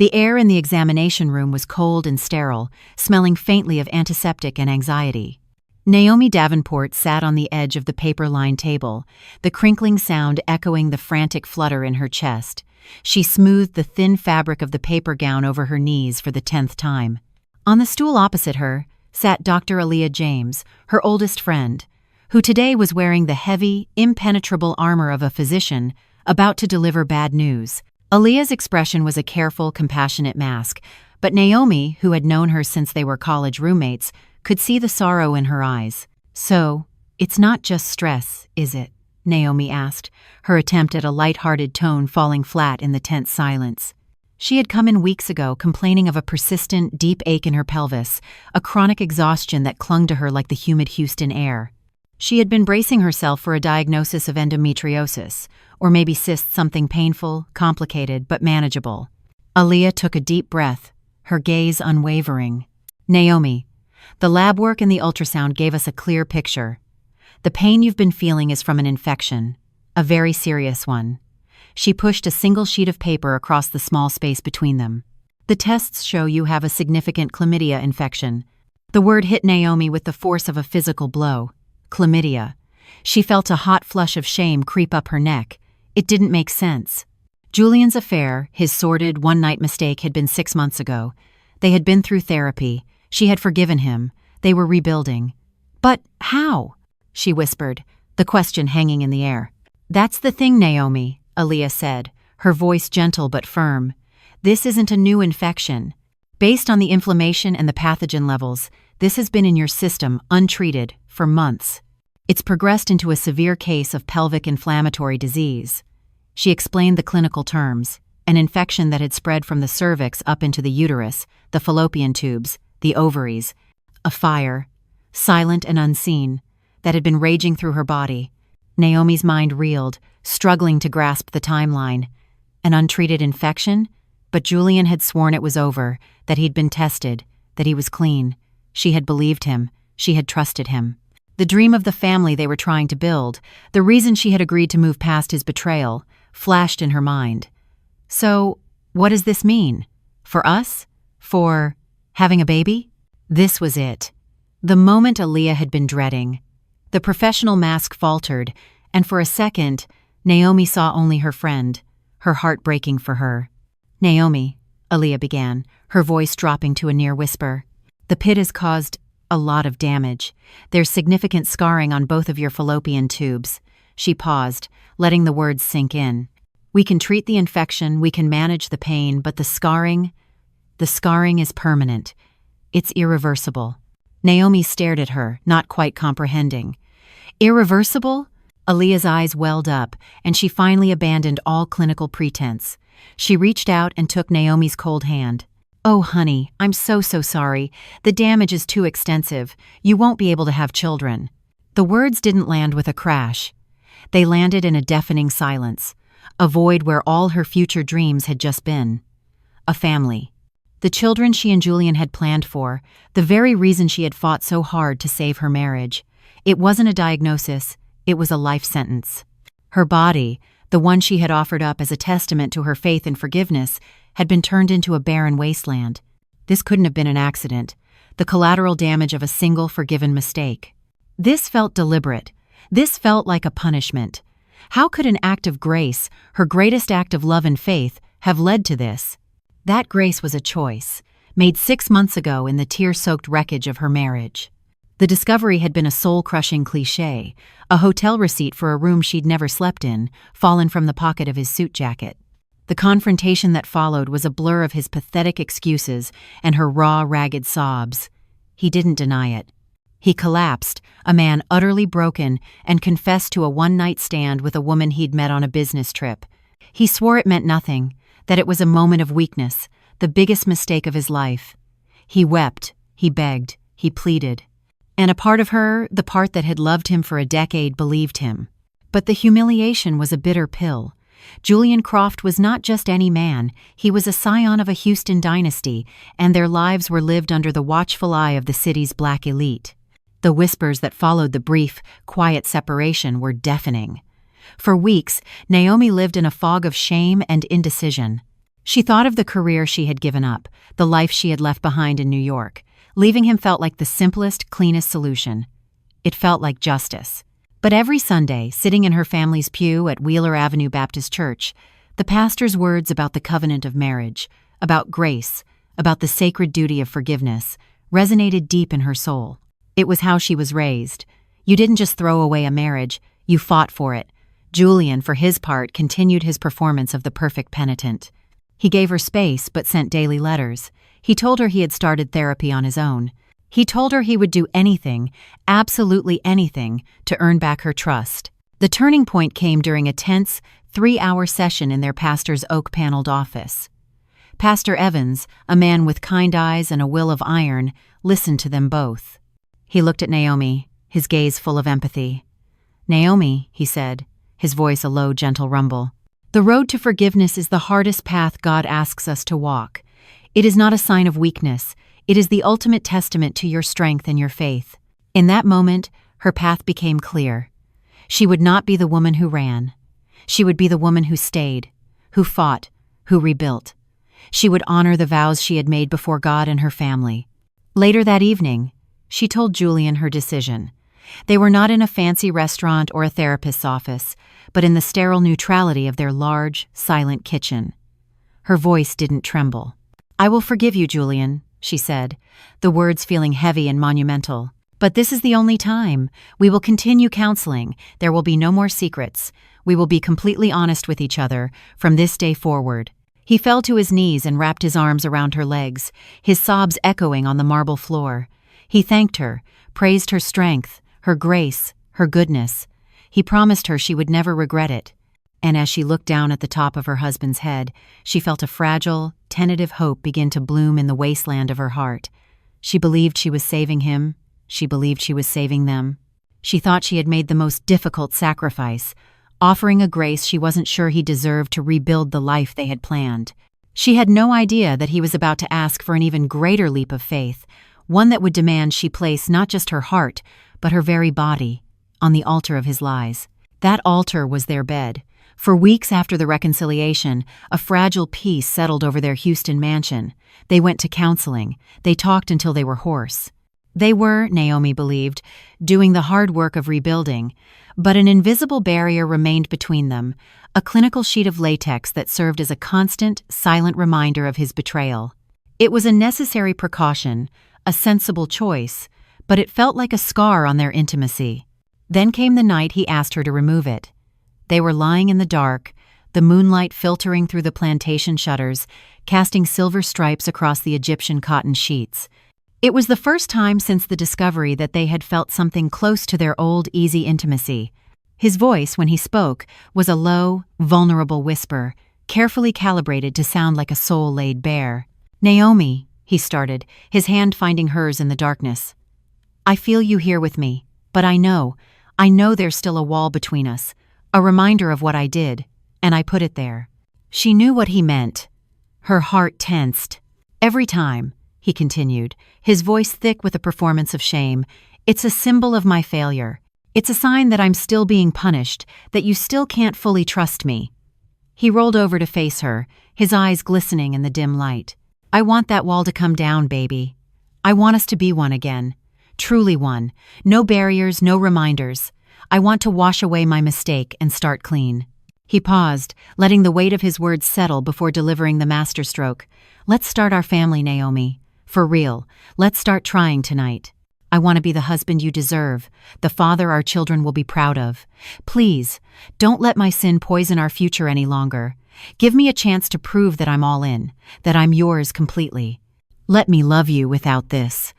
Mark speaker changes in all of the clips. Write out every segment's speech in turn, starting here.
Speaker 1: The air in the examination room was cold and sterile, smelling faintly of antiseptic and anxiety. Naomi Davenport sat on the edge of the paper-lined table, the crinkling sound echoing the frantic flutter in her chest. She smoothed the thin fabric of the paper gown over her knees for the 10th time. On the stool opposite her sat Dr. Aaliyah James, her oldest friend, who today was wearing the heavy, impenetrable armor of a physician about to deliver bad news. Aaliyah's expression was a careful, compassionate mask, but Naomi, who had known her since they were college roommates, could see the sorrow in her eyes. "So, it's not just stress, is it?" Naomi asked, her attempt at a light-hearted tone falling flat in the tense silence. She had come in weeks ago complaining of a persistent, deep ache in her pelvis, a chronic exhaustion that clung to her like the humid Houston air. She had been bracing herself for a diagnosis of endometriosis, or maybe cysts, something painful, complicated, but manageable. Aaliyah took a deep breath, her gaze unwavering. "Naomi, the lab work and the ultrasound gave us a clear picture. The pain you've been feeling is from an infection, a very serious one." She pushed a single sheet of paper across the small space between them. "The tests show you have a significant chlamydia infection." The word hit Naomi with the force of a physical blow. Chlamydia. She felt a hot flush of shame creep up her neck. It didn't make sense. Julian's affair, his sordid, one-night mistake, had been 6 months ago. They had been through therapy. She had forgiven him. They were rebuilding. "But how?" she whispered, the question hanging in the air. "That's the thing, Naomi," Aaliyah said, her voice gentle but firm. "This isn't a new infection. Based on the inflammation and the pathogen levels, this has been in your system, untreated, for months. It's progressed into a severe case of pelvic inflammatory disease." She explained the clinical terms: an infection that had spread from the cervix up into the uterus, the fallopian tubes, the ovaries. A fire, silent and unseen, that had been raging through her body. Naomi's mind reeled, struggling to grasp the timeline. An untreated infection? But Julian had sworn it was over, that he'd been tested, that he was clean. She had believed him. She had trusted him. The dream of the family they were trying to build, the reason she had agreed to move past his betrayal, flashed in her mind. "So, what does this mean? For us? For having a baby?" This was it. The moment Aaliyah had been dreading. The professional mask faltered, and for a second, Naomi saw only her friend, her heart breaking for her. "Naomi," Aaliyah began, her voice dropping to a near whisper, "the pit has caused a lot of damage. There's significant scarring on both of your fallopian tubes." She paused, letting the words sink in. "We can treat the infection, we can manage the pain, but the scarring is permanent. It's irreversible." Naomi stared at her, not quite comprehending. "Irreversible?" Aaliyah's eyes welled up, and she finally abandoned all clinical pretense. She reached out and took Naomi's cold hand. "Oh, honey, I'm so sorry. The damage is too extensive. You won't be able to have children." The words didn't land with a crash. They landed in a deafening silence, a void where all her future dreams had just been. A family. The children she and Julian had planned for, the very reason she had fought so hard to save her marriage. It wasn't a diagnosis, it was a life sentence. Her body, the one she had offered up as a testament to her faith and forgiveness, had been turned into a barren wasteland. This couldn't have been an accident, the collateral damage of a single forgiven mistake. This felt deliberate. This felt like a punishment. How could an act of grace, her greatest act of love and faith, have led to this? That grace was a choice, made 6 months ago in the tear-soaked wreckage of her marriage. The discovery had been a soul-crushing cliché, a hotel receipt for a room she'd never slept in, fallen from the pocket of his suit jacket. The confrontation that followed was a blur of his pathetic excuses and her raw, ragged sobs. He didn't deny it. He collapsed, a man utterly broken, and confessed to a one-night stand with a woman he'd met on a business trip. He swore it meant nothing, that it was a moment of weakness, the biggest mistake of his life. He wept, he begged, he pleaded. And a part of her, the part that had loved him for a decade, believed him. But the humiliation was a bitter pill. Julian Croft was not just any man, he was a scion of a Houston dynasty, and their lives were lived under the watchful eye of the city's black elite. The whispers that followed the brief, quiet separation were deafening. For weeks, Naomi lived in a fog of shame and indecision. She thought of the career she had given up, the life she had left behind in New York. Leaving him felt like the simplest, cleanest solution. It felt like justice. But every Sunday, sitting in her family's pew at Wheeler Avenue Baptist Church, the pastor's words about the covenant of marriage, about grace, about the sacred duty of forgiveness, resonated deep in her soul. It was how she was raised. You didn't just throw away a marriage, you fought for it. Julian, for his part, continued his performance of the perfect penitent. He gave her space but sent daily letters. He told her he had started therapy on his own. He told her he would do anything, absolutely anything, to earn back her trust. The turning point came during a tense, 3-hour session in their pastor's oak-paneled office. Pastor Evans, a man with kind eyes and a will of iron, listened to them both. He looked at Naomi, his gaze full of empathy. "Naomi," he said, his voice a low, gentle rumble. "The road to forgiveness is the hardest path God asks us to walk. It is not a sign of weakness. It is the ultimate testament to your strength and your faith." In that moment, her path became clear. She would not be the woman who ran. She would be the woman who stayed, who fought, who rebuilt. She would honor the vows she had made before God and her family. Later that evening, she told Julian her decision. They were not in a fancy restaurant or a therapist's office, but in the sterile neutrality of their large, silent kitchen. Her voice didn't tremble. "I will forgive you, Julian," she said, the words feeling heavy and monumental. "But this is the only time. We will continue counseling. There will be no more secrets. We will be completely honest with each other from this day forward." He fell to his knees and wrapped his arms around her legs, his sobs echoing on the marble floor. He thanked her, praised her strength, her grace, her goodness. He promised her she would never regret it. And as she looked down at the top of her husband's head, she felt a fragile, tentative hope begin to bloom in the wasteland of her heart. She believed she was saving him. She believed she was saving them. She thought she had made the most difficult sacrifice, offering a grace she wasn't sure he deserved to rebuild the life they had planned. She had no idea that he was about to ask for an even greater leap of faith, one that would demand she place not just her heart, but her very body, on the altar of his lies. That altar was their bed. For weeks after the reconciliation, a fragile peace settled over their Houston mansion. They went to counseling. They talked until they were hoarse. They were, Naomi believed, doing the hard work of rebuilding, but an invisible barrier remained between them, a clinical sheet of latex that served as a constant, silent reminder of his betrayal. It was a necessary precaution, a sensible choice, but it felt like a scar on their intimacy. Then came the night he asked her to remove it. They were lying in the dark, the moonlight filtering through the plantation shutters, casting silver stripes across the Egyptian cotton sheets. It was the first time since the discovery that they had felt something close to their old, easy intimacy. His voice, when he spoke, was a low, vulnerable whisper, carefully calibrated to sound like a soul laid bare. "Naomi," he started, his hand finding hers in the darkness. "I feel you here with me, but I know there's still a wall between us, a reminder of what I did, and I put it there." She knew what he meant. Her heart tensed. "Every time," he continued, his voice thick with a performance of shame, "it's a symbol of my failure. It's a sign that I'm still being punished, that you still can't fully trust me." He rolled over to face her, his eyes glistening in the dim light. "I want that wall to come down, baby. I want us to be one again. Truly one. No barriers, no reminders. I want to wash away my mistake and start clean." He paused, letting the weight of his words settle before delivering the masterstroke. "Let's start our family, Naomi. For real, let's start trying tonight. I want to be the husband you deserve, the father our children will be proud of. Please, don't let my sin poison our future any longer. Give me a chance to prove that I'm all in, that I'm yours completely. Let me love you without this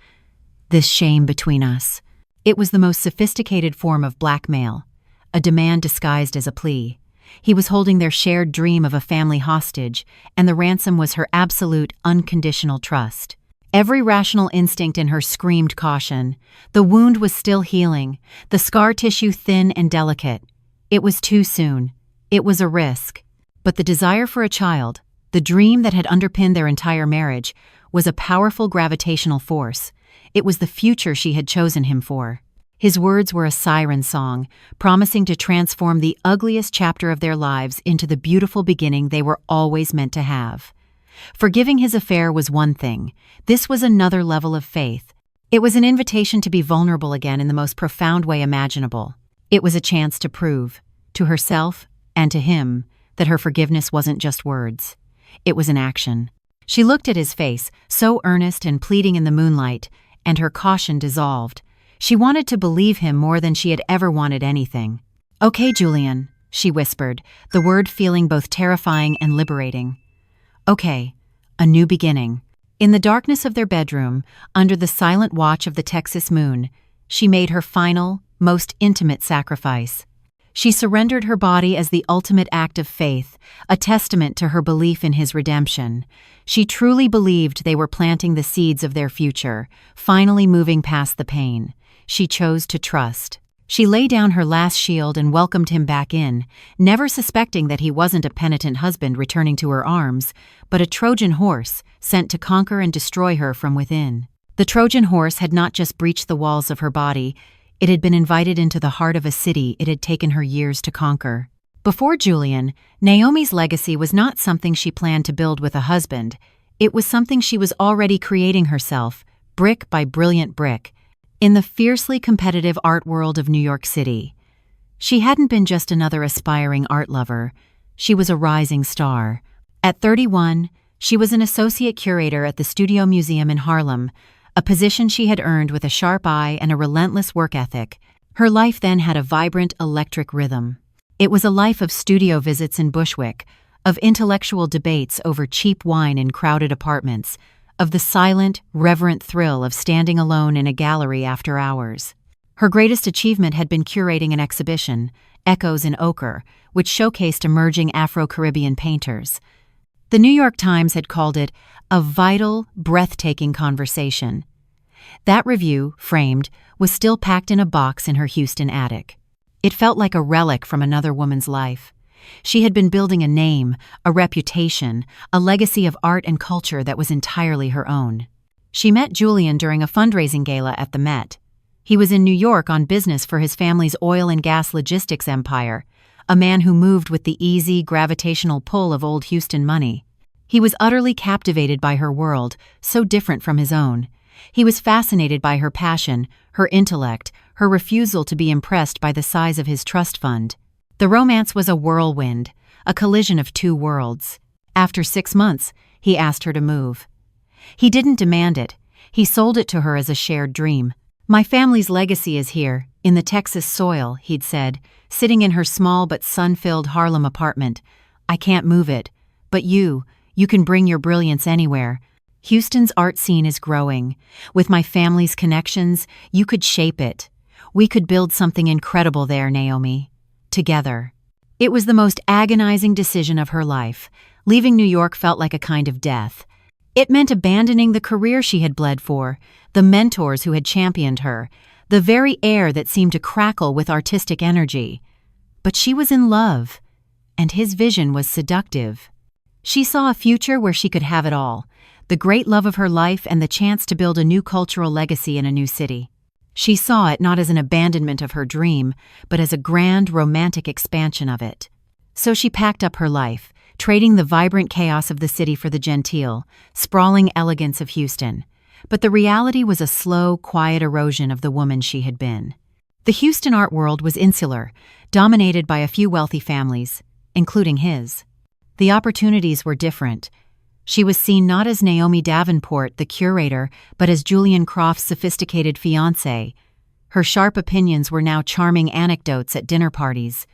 Speaker 1: shame between us." It was the most sophisticated form of blackmail, a demand disguised as a plea. He was holding their shared dream of a family hostage, and the ransom was her absolute, unconditional trust. Every rational instinct in her screamed caution. The wound was still healing, the scar tissue thin and delicate. It was too soon. It was a risk. But the desire for a child, the dream that had underpinned their entire marriage, was a powerful gravitational force. It was the future she had chosen him for. His words were a siren song, promising to transform the ugliest chapter of their lives into the beautiful beginning they were always meant to have. Forgiving his affair was one thing. This was another level of faith. It was an invitation to be vulnerable again in the most profound way imaginable. It was a chance to prove, to herself and to him, that her forgiveness wasn't just words. It was an action. She looked at his face, so earnest and pleading in the moonlight, and her caution dissolved. She wanted to believe him more than she had ever wanted anything. "Okay, Julian," she whispered, the word feeling both terrifying and liberating. Okay, a new beginning. In the darkness of their bedroom, under the silent watch of the Texas moon, she made her final, most intimate sacrifice. She surrendered her body as the ultimate act of faith, a testament to her belief in his redemption. She truly believed they were planting the seeds of their future, finally moving past the pain. She chose to trust. She lay down her last shield and welcomed him back in, never suspecting that he wasn't a penitent husband returning to her arms, but a Trojan horse sent to conquer and destroy her from within. The Trojan horse had not just breached the walls of her body, it had been invited into the heart of a city it had taken her years to conquer. Before Julian, Naomi's legacy was not something she planned to build with a husband. It was something she was already creating herself, brick by brilliant brick, in the fiercely competitive art world of New York City. She hadn't been just another aspiring art lover. She was a rising star. At 31, she was an associate curator at the Studio Museum in Harlem, a position she had earned with a sharp eye and a relentless work ethic. Her life then had a vibrant, electric rhythm. It was a life of studio visits in Bushwick, of intellectual debates over cheap wine in crowded apartments, of the silent, reverent thrill of standing alone in a gallery after hours. Her greatest achievement had been curating an exhibition, Echoes in Ochre, which showcased emerging Afro-Caribbean painters. The New York Times had called it a vital, breathtaking conversation. That review, framed, was still packed in a box in her Houston attic. It felt like a relic from another woman's life. She had been building a name, a reputation, a legacy of art and culture that was entirely her own. She met Julian during a fundraising gala at the Met. He was in New York on business for his family's oil and gas logistics empire, a man who moved with the easy, gravitational pull of old Houston money. He was utterly captivated by her world, so different from his own. He was fascinated by her passion, her intellect, her refusal to be impressed by the size of his trust fund. The romance was a whirlwind, a collision of two worlds. After 6 months, he asked her to move. He didn't demand it. He sold it to her as a shared dream. "My family's legacy is here, in the Texas soil," he'd said, sitting in her small but sun-filled Harlem apartment. "I can't move it, but you can bring your brilliance anywhere. Houston's art scene is growing. With my family's connections, you could shape it. We could build something incredible there, Naomi. Together." It was the most agonizing decision of her life. Leaving New York felt like a kind of death. It meant abandoning the career she had bled for, the mentors who had championed her, the very air that seemed to crackle with artistic energy. But she was in love, and his vision was seductive. She saw a future where she could have it all, the great love of her life and the chance to build a new cultural legacy in a new city. She saw it not as an abandonment of her dream, but as a grand, romantic expansion of it. So she packed up her life, trading the vibrant chaos of the city for the genteel, sprawling elegance of Houston. But the reality was a slow, quiet erosion of the woman she had been. The Houston art world was insular, dominated by a few wealthy families, including his. The opportunities were different. She was seen not as Naomi Davenport, the curator, but as Julian Croft's sophisticated fiancé. Her sharp opinions were now charming anecdotes at dinner parties.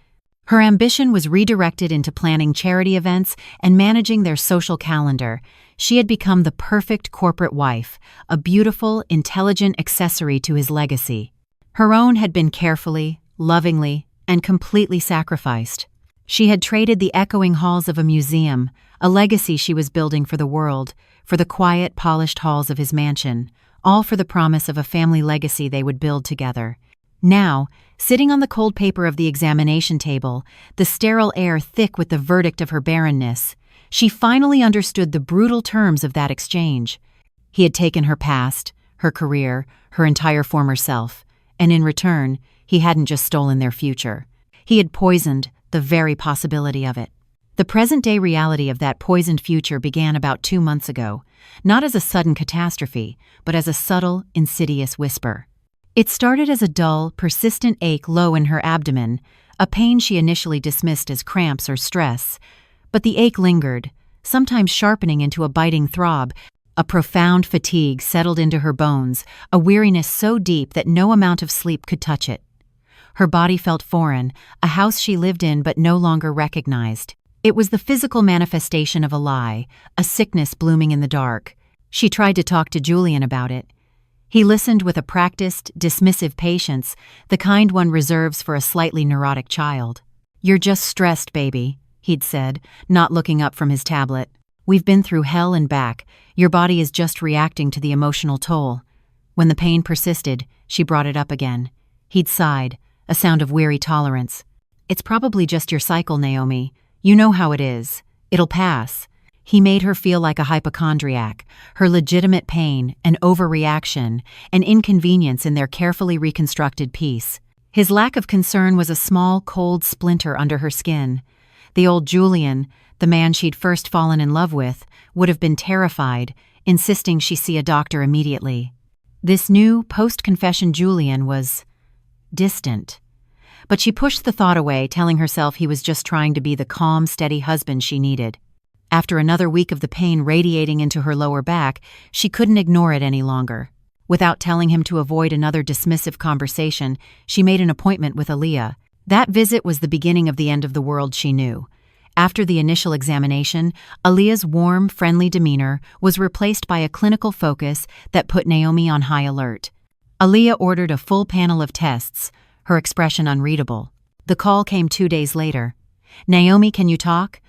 Speaker 1: Her ambition was redirected into planning charity events and managing their social calendar. She had become the perfect corporate wife, a beautiful, intelligent accessory to his legacy. Her own had been carefully, lovingly, and completely sacrificed. She had traded the echoing halls of a museum, a legacy she was building for the world, for the quiet, polished halls of his mansion, all for the promise of a family legacy they would build together. Now, sitting on the cold paper of the examination table, the sterile air thick with the verdict of her barrenness, she finally understood the brutal terms of that exchange. He had taken her past, her career, her entire former self, and in return, he hadn't just stolen their future. He had poisoned the very possibility of it. The present-day reality of that poisoned future began about 2 months ago, not as a sudden catastrophe, but as a subtle, insidious whisper. It started as a dull, persistent ache low in her abdomen, a pain she initially dismissed as cramps or stress. But the ache lingered, sometimes sharpening into a biting throb. A profound fatigue settled into her bones, a weariness so deep that no amount of sleep could touch it. Her body felt foreign, a house she lived in but no longer recognized. It was the physical manifestation of a lie, a sickness blooming in the dark. She tried to talk to Julian about it. He listened with a practiced, dismissive patience, the kind one reserves for a slightly neurotic child. "You're just stressed, baby," he'd said, not looking up from his tablet. "We've been through hell and back. Your body is just reacting to the emotional toll." When the pain persisted, she brought it up again. He'd sighed, a sound of weary tolerance. "It's probably just your cycle, Naomi. You know how it is. It'll pass." He made her feel like a hypochondriac, her legitimate pain, an overreaction, an inconvenience in their carefully reconstructed peace. His lack of concern was a small, cold splinter under her skin. The old Julian, the man she'd first fallen in love with, would have been terrified, insisting she see a doctor immediately. This new, post-confession Julian was distant. But she pushed the thought away, telling herself he was just trying to be the calm, steady husband she needed. After another week of the pain radiating into her lower back, she couldn't ignore it any longer. Without telling him to avoid another dismissive conversation, she made an appointment with Aaliyah. That visit was the beginning of the end of the world she knew. After the initial examination, Aaliyah's warm, friendly demeanor was replaced by a clinical focus that put Naomi on high alert. Aaliyah ordered a full panel of tests, her expression unreadable. The call came 2 days later. "Naomi, can you talk?"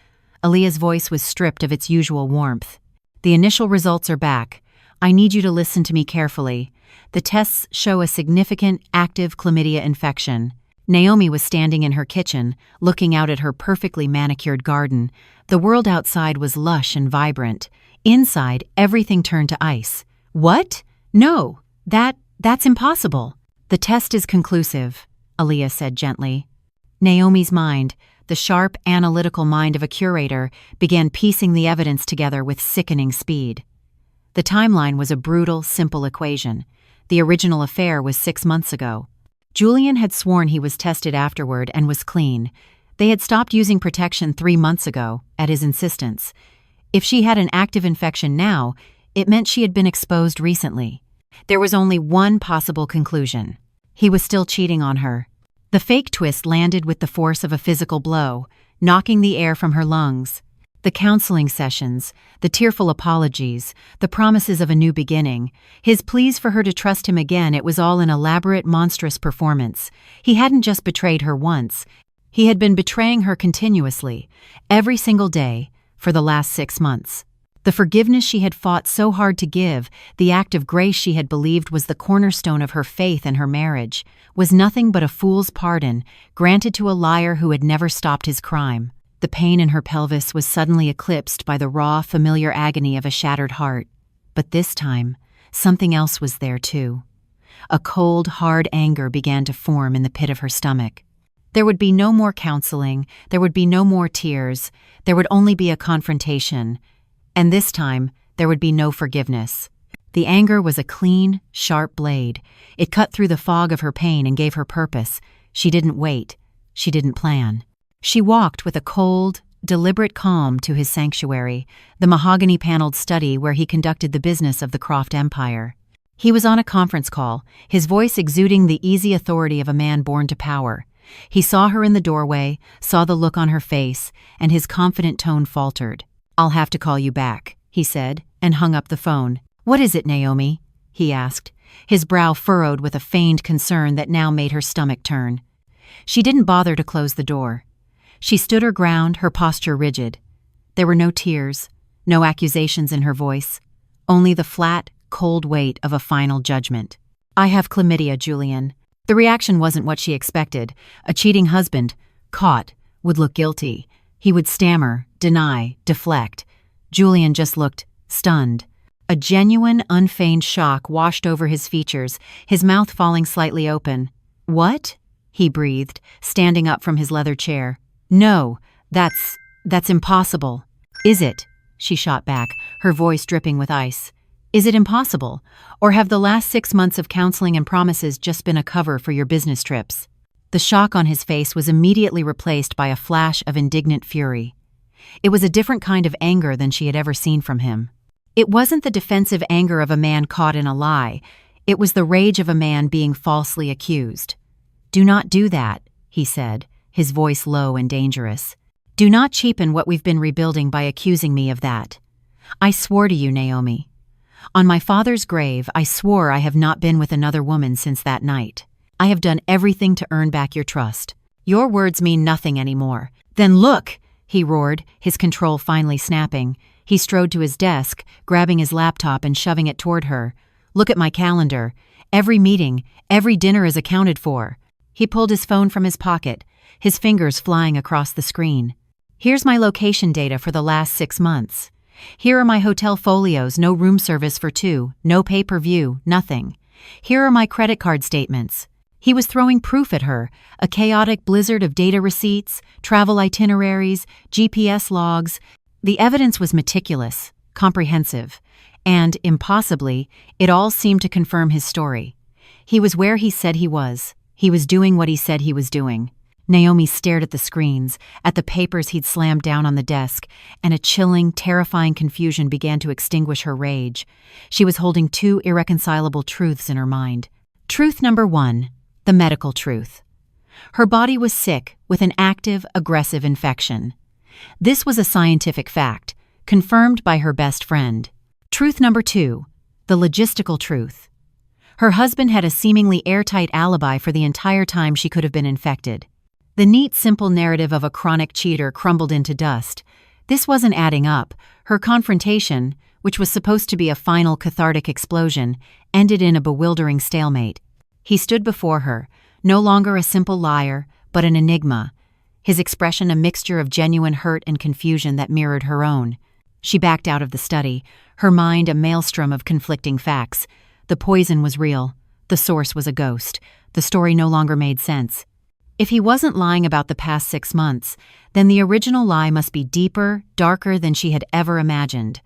Speaker 1: Aaliyah's voice was stripped of its usual warmth. "The initial results are back. I need you to listen to me carefully. The tests show a significant, active chlamydia infection." Naomi was standing in her kitchen, looking out at her perfectly manicured garden. The world outside was lush and vibrant. Inside, everything turned to ice. "What? No, that's impossible." "The test is conclusive," Aaliyah said gently. Naomi's mind, the sharp, analytical mind of a curator, began piecing the evidence together with sickening speed. The timeline was a brutal, simple equation. The original affair was 6 months ago. Julian had sworn he was tested afterward and was clean. They had stopped using protection 3 months ago, at his insistence. If she had an active infection now, it meant she had been exposed recently. There was only one possible conclusion. He was still cheating on her. The fake twist landed with the force of a physical blow, knocking the air from her lungs. The counseling sessions, the tearful apologies, the promises of a new beginning, his pleas for her to trust him again, it was all an elaborate, monstrous performance. He hadn't just betrayed her once. He had been betraying her continuously, every single day, for the last 6 months. The forgiveness she had fought so hard to give, the act of grace she had believed was the cornerstone of her faith and her marriage, was nothing but a fool's pardon granted to a liar who had never stopped his crime. The pain in her pelvis was suddenly eclipsed by the raw, familiar agony of a shattered heart. But this time, something else was there too. A cold, hard anger began to form in the pit of her stomach. There would be no more counseling, there would be no more tears, there would only be a confrontation. And this time, there would be no forgiveness. The anger was a clean, sharp blade. It cut through the fog of her pain and gave her purpose. She didn't wait. She didn't plan. She walked with a cold, deliberate calm to his sanctuary, the mahogany-paneled study where he conducted the business of the Croft Empire. He was on a conference call, his voice exuding the easy authority of a man born to power. He saw her in the doorway, saw the look on her face, and his confident tone faltered. "I'll have to call you back," he said, and hung up the phone. "What is it, Naomi?" he asked, his brow furrowed with a feigned concern that now made her stomach turn. She didn't bother to close the door. She stood her ground, her posture rigid. There were no tears, no accusations in her voice, only the flat, cold weight of a final judgment. "I have chlamydia, Julian." The reaction wasn't what she expected. A cheating husband, caught, would look guilty. He would stammer, deny, deflect. Julian just looked stunned. A genuine, unfeigned shock washed over his features, his mouth falling slightly open. "What?" he breathed, standing up from his leather chair. "No, that's That's impossible." "Is it?" she shot back, her voice dripping with ice. "Is it impossible? Or have the last 6 months of counseling and promises just been a cover for your business trips?" The shock on his face was immediately replaced by a flash of indignant fury. It was a different kind of anger than she had ever seen from him. It wasn't the defensive anger of a man caught in a lie. It was the rage of a man being falsely accused. "Do not do that," he said, his voice low and dangerous. "Do not cheapen what we've been rebuilding by accusing me of that. I swore to you, Naomi. On my father's grave, I swore I have not been with another woman since that night. I have done everything to earn back your trust. Your words mean nothing anymore." "Then look!" he roared, his control finally snapping. He strode to his desk, grabbing his laptop and shoving it toward her. "Look at my calendar. Every meeting, every dinner is accounted for." He pulled his phone from his pocket, his fingers flying across the screen. "Here's my location data for the last 6 months. Here are my hotel folios, no room service for 2, no pay-per-view, nothing. Here are my credit card statements." He was throwing proof at her, a chaotic blizzard of data receipts, travel itineraries, GPS logs. The evidence was meticulous, comprehensive, and, impossibly, it all seemed to confirm his story. He was where he said he was. He was doing what he said he was doing. Naomi stared at the screens, at the papers he'd slammed down on the desk, and a chilling, terrifying confusion began to extinguish her rage. She was holding 2 irreconcilable truths in her mind. Truth number 1, the medical truth. Her body was sick with an active, aggressive infection. This was a scientific fact, confirmed by her best friend. Truth number 2, the logistical truth. Her husband had a seemingly airtight alibi for the entire time she could have been infected. The neat, simple narrative of a chronic cheater crumbled into dust. This wasn't adding up. Her confrontation, which was supposed to be a final cathartic explosion, ended in a bewildering stalemate. He stood before her, no longer a simple liar, but an enigma, his expression a mixture of genuine hurt and confusion that mirrored her own. She backed out of the study, her mind a maelstrom of conflicting facts. The poison was real. The source was a ghost. The story no longer made sense. If he wasn't lying about the past 6 months, then the original lie must be deeper, darker than she had ever imagined.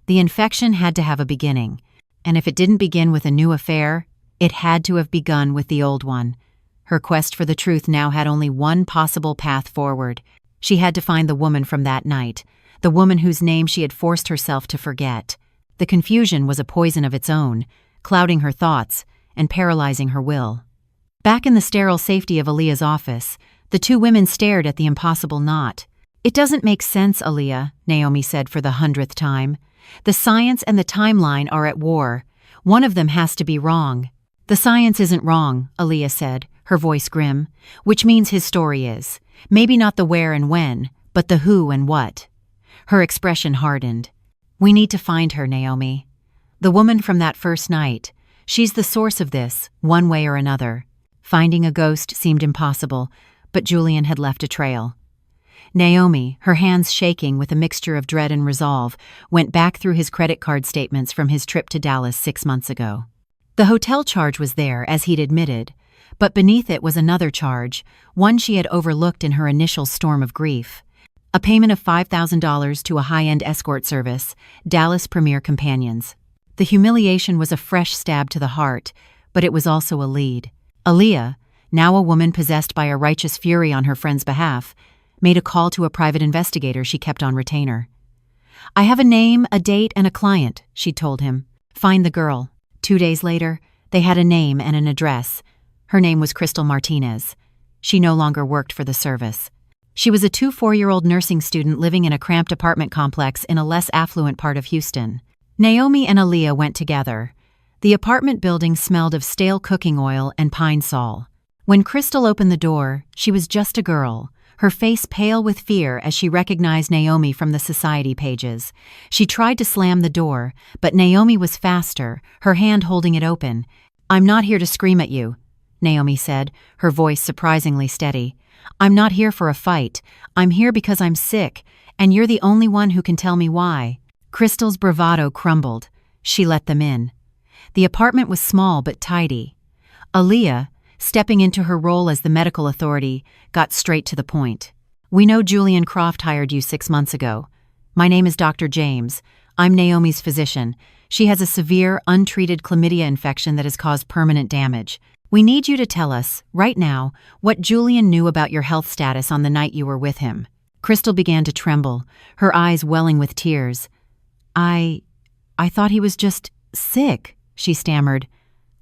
Speaker 1: The infection had to have a beginning, and if it didn't begin with a new affair, it had to have begun with the old one. Her quest for the truth now had only one possible path forward. She had to find the woman from that night, the woman whose name she had forced herself to forget. The confusion was a poison of its own, clouding her thoughts and paralyzing her will. Back in the sterile safety of Aaliyah's office, the 2 women stared at the impossible knot. "It doesn't make sense, Aaliyah," Naomi said for the 100th time. "The science and the timeline are at war. One of them has to be wrong." "The science isn't wrong," Aaliyah said, her voice grim, "which means his story is. Maybe not the where and when, but the who and what." Her expression hardened. "We need to find her, Naomi. The woman from that first night. She's the source of this, one way or another." Finding a ghost seemed impossible, but Julian had left a trail. Naomi, her hands shaking with a mixture of dread and resolve, went back through his credit card statements from his trip to Dallas 6 months ago. The hotel charge was there, as he'd admitted, but beneath it was another charge, one she had overlooked in her initial storm of grief. A payment of $5,000 to a high-end escort service, Dallas Premier Companions. The humiliation was a fresh stab to the heart, but it was also a lead. Aaliyah, now a woman possessed by a righteous fury on her friend's behalf, made a call to a private investigator she kept on retainer. "I have a name, a date, and a client," she told him. "Find the girl." 2 days later, they had a name and an address. Her name was Crystal Martinez. She no longer worked for the service. She was a 24-year-old nursing student living in a cramped apartment complex in a less affluent part of Houston. Naomi and Aaliyah went together. The apartment building smelled of stale cooking oil and pine sol. When Crystal opened the door, she was just a girl, her face pale with fear as she recognized Naomi from the society pages. She tried to slam the door, but Naomi was faster, her hand holding it open. "I'm not here to scream at you," Naomi said, her voice surprisingly steady. "I'm not here for a fight. I'm here because I'm sick, and you're the only one who can tell me why." Crystal's bravado crumbled. She let them in. The apartment was small but tidy. Aaliyah, stepping into her role as the medical authority, got straight to the point. "We know Julian Croft hired you 6 months ago. My name is Dr. James. I'm Naomi's physician. She has a severe, untreated chlamydia infection that has caused permanent damage. We need you to tell us, right now, what Julian knew about your health status on the night you were with him." Crystal began to tremble, her eyes welling with tears. I thought he was just sick," she stammered.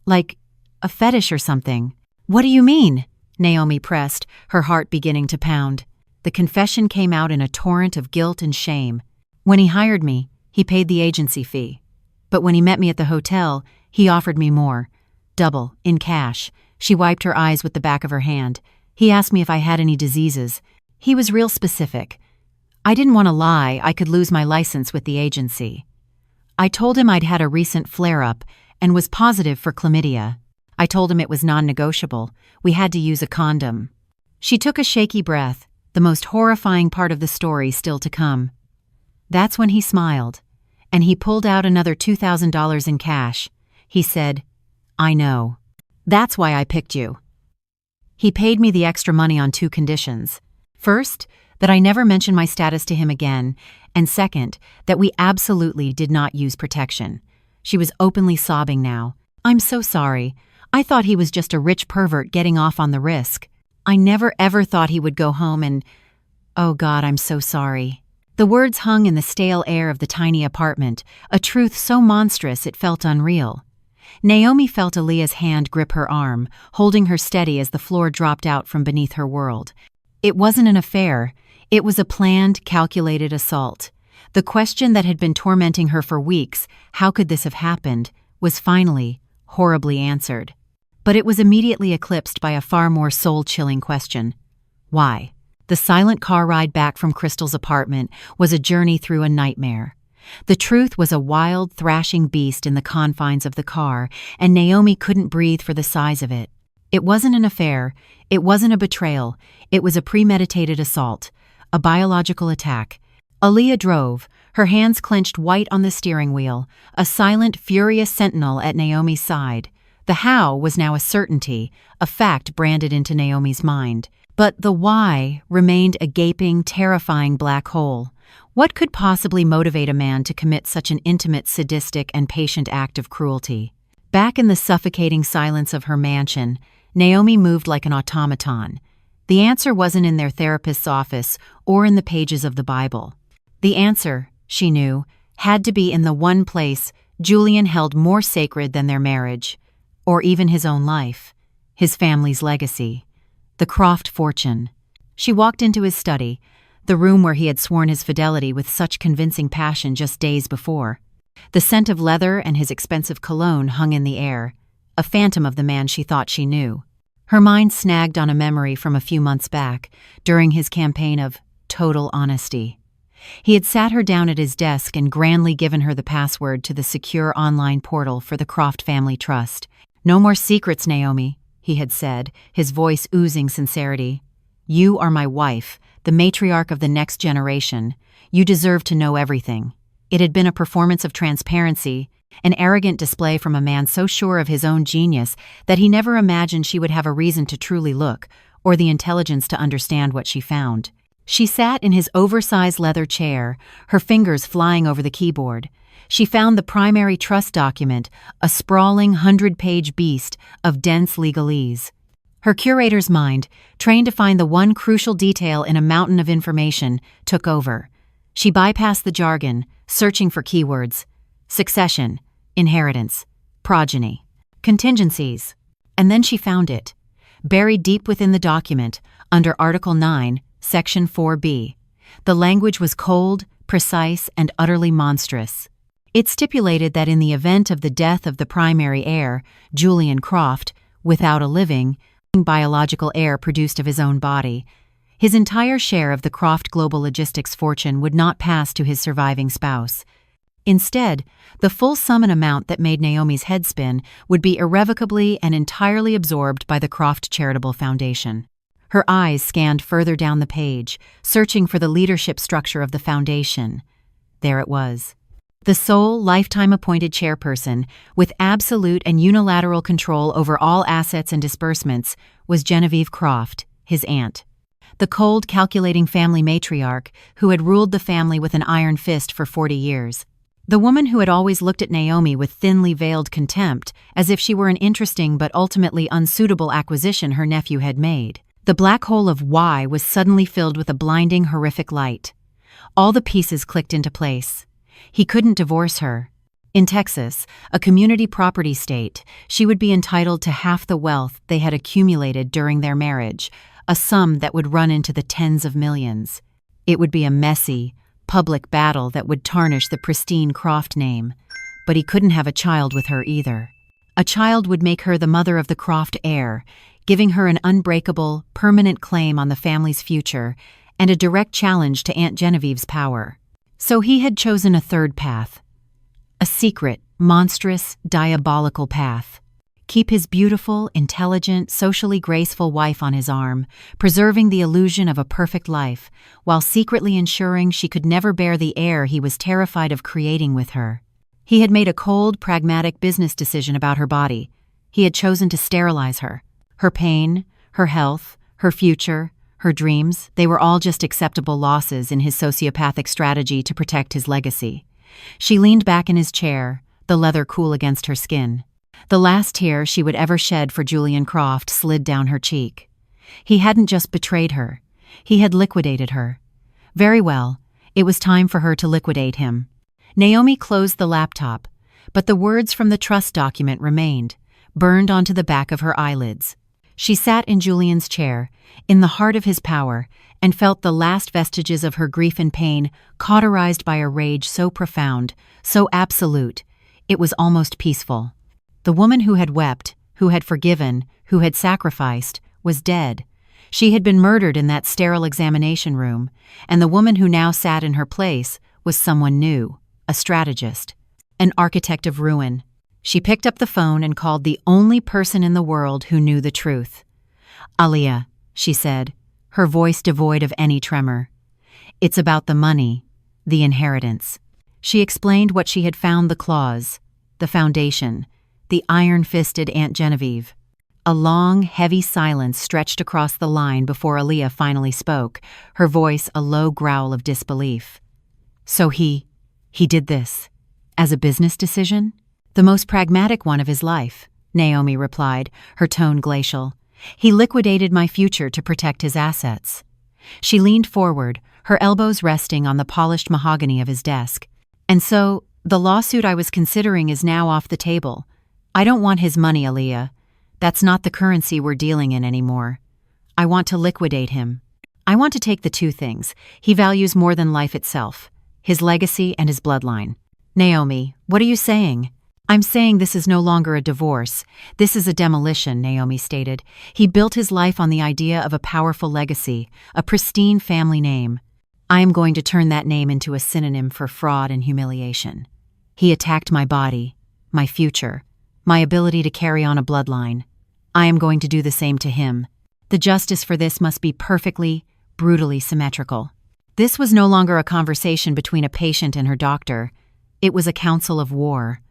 Speaker 1: "Like a fetish or something." "What do you mean?" Naomi pressed, her heart beginning to pound. The confession came out in a torrent of guilt and shame. "When he hired me, he paid the agency fee. But when he met me at the hotel, he offered me more. Double, in cash." She wiped her eyes with the back of her hand. "He asked me if I had any diseases. He was real specific. I didn't want to lie. I could lose my license with the agency. I told him I'd had a recent flare-up and was positive for chlamydia. I told him it was non-negotiable. We had to use a condom." She took a shaky breath, the most horrifying part of the story still to come. That's when he smiled, and he pulled out another $2,000 in cash. He said, "I know. That's why I picked you." He paid me the extra money on 2 conditions. First, that I never mention my status to him again, and second, that we absolutely did not use protection. She was openly sobbing now. "I'm so sorry. I thought he was just a rich pervert getting off on the risk. I never ever thought he would go home and... Oh God, I'm so sorry." The words hung in the stale air of the tiny apartment, a truth so monstrous it felt unreal. Naomi felt Aaliyah's hand grip her arm, holding her steady as the floor dropped out from beneath her world. It wasn't an affair. It was a planned, calculated assault. The question that had been tormenting her for weeks, how could this have happened, was finally, horribly answered. But it was immediately eclipsed by a far more soul-chilling question. Why? The silent car ride back from Crystal's apartment was a journey through a nightmare. The truth was a wild, thrashing beast in the confines of the car, and Naomi couldn't breathe for the size of it. It wasn't an affair. It wasn't a betrayal. It was a premeditated assault, a biological attack. Aaliyah drove, her hands clenched white on the steering wheel, a silent, furious sentinel at Naomi's side. The how was now a certainty, a fact branded into Naomi's mind. But the why remained a gaping, terrifying black hole. What could possibly motivate a man to commit such an intimate, sadistic, and patient act of cruelty? Back in the suffocating silence of her mansion, Naomi moved like an automaton. The answer wasn't in their therapist's office or in the pages of the Bible. The answer, she knew, had to be in the one place Julian held more sacred than their marriage, or even his own life, his family's legacy, the Croft fortune. She walked into his study, the room where he had sworn his fidelity with such convincing passion just days before. The scent of leather and his expensive cologne hung in the air, a phantom of the man she thought she knew. Her mind snagged on a memory from a few months back, during his campaign of total honesty. He had sat her down at his desk and grandly given her the password to the secure online portal for the Croft Family Trust. "No more secrets, Naomi," he had said, his voice oozing sincerity. "You are my wife, the matriarch of the next generation. You deserve to know everything." It had been a performance of transparency, an arrogant display from a man so sure of his own genius that he never imagined she would have a reason to truly look, or the intelligence to understand what she found. She sat in his oversized leather chair, her fingers flying over the keyboard. She found the primary trust document, a sprawling 100-page beast of dense legalese. Her curator's mind, trained to find the one crucial detail in a mountain of information, took over. She bypassed the jargon, searching for keywords: succession, inheritance, progeny, contingencies. And then she found it, buried deep within the document, under Article 9, Section 4B. The language was cold, precise, and utterly monstrous. It stipulated that in the event of the death of the primary heir, Julian Croft, without a living, biological heir produced of his own body, his entire share of the Croft Global Logistics fortune would not pass to his surviving spouse. Instead, the full sum and amount that made Naomi's head spin would be irrevocably and entirely absorbed by the Croft Charitable Foundation. Her eyes scanned further down the page, searching for the leadership structure of the foundation. There it was. The sole, lifetime-appointed chairperson, with absolute and unilateral control over all assets and disbursements, was Genevieve Croft, his aunt. the cold, calculating family matriarch who had ruled the family with an iron fist for 40 years. The woman who had always looked at Naomi with thinly veiled contempt, as if she were an interesting but ultimately unsuitable acquisition her nephew had made. The black hole of why was suddenly filled with a blinding, horrific light. All the pieces clicked into place. He couldn't divorce her. In Texas, a community property state, she would be entitled to half the wealth they had accumulated during their marriage, a sum that would run into the tens of millions. It would be a messy, public battle that would tarnish the pristine Croft name, but he couldn't have a child with her either. A child would make her the mother of the Croft heir, giving her an unbreakable, permanent claim on the family's future and a direct challenge to Aunt Genevieve's power. So he had chosen a third path. A secret, monstrous, diabolical path. Keep his beautiful, intelligent, socially graceful wife on his arm, preserving the illusion of a perfect life, while secretly ensuring she could never bear the heir he was terrified of creating with her. He had made a cold, pragmatic business decision about her body. He had chosen to sterilize her. Her pain, her health, her future, her dreams, they were all just acceptable losses in his sociopathic strategy to protect his legacy. She leaned back in his chair, the leather cool against her skin. The last tear she would ever shed for Julian Croft slid down her cheek. He hadn't just betrayed her. He had liquidated her. Very well, it was time for her to liquidate him. Naomi closed the laptop, but the words from the trust document remained, burned onto the back of her eyelids. She sat in Julian's chair, in the heart of his power, and felt the last vestiges of her grief and pain cauterized by a rage so profound, so absolute, it was almost peaceful. The woman who had wept, who had forgiven, who had sacrificed, was dead. She had been murdered in that sterile examination room, and the woman who now sat in her place was someone new, a strategist, an architect of ruin. She picked up the phone and called the only person in the world who knew the truth. "Aaliyah," she said, her voice devoid of any tremor. "It's about the money, the inheritance." She explained what she had found: the clause, the foundation, the iron-fisted Aunt Genevieve. A long, heavy silence stretched across the line before Aaliyah finally spoke, her voice a low growl of disbelief. "So he did this, as a business decision?" "The most pragmatic one of his life," Naomi replied, her tone glacial. "He liquidated my future to protect his assets." She leaned forward, her elbows resting on the polished mahogany of his desk. "And so, the lawsuit I was considering is now off the table. I don't want his money, Aaliyah. That's not the currency we're dealing in anymore. I want to liquidate him. I want to take the two things he values more than life itself, his legacy and his bloodline." "Naomi, what are you saying?" "I'm saying this is no longer a divorce. This is a demolition," Naomi stated. "He built his life on the idea of a powerful legacy, a pristine family name. I am going to turn that name into a synonym for fraud and humiliation. He attacked my body, my future, my ability to carry on a bloodline. I am going to do the same to him. The justice for this must be perfectly, brutally symmetrical." This was no longer a conversation between a patient and her doctor. It was a council of war.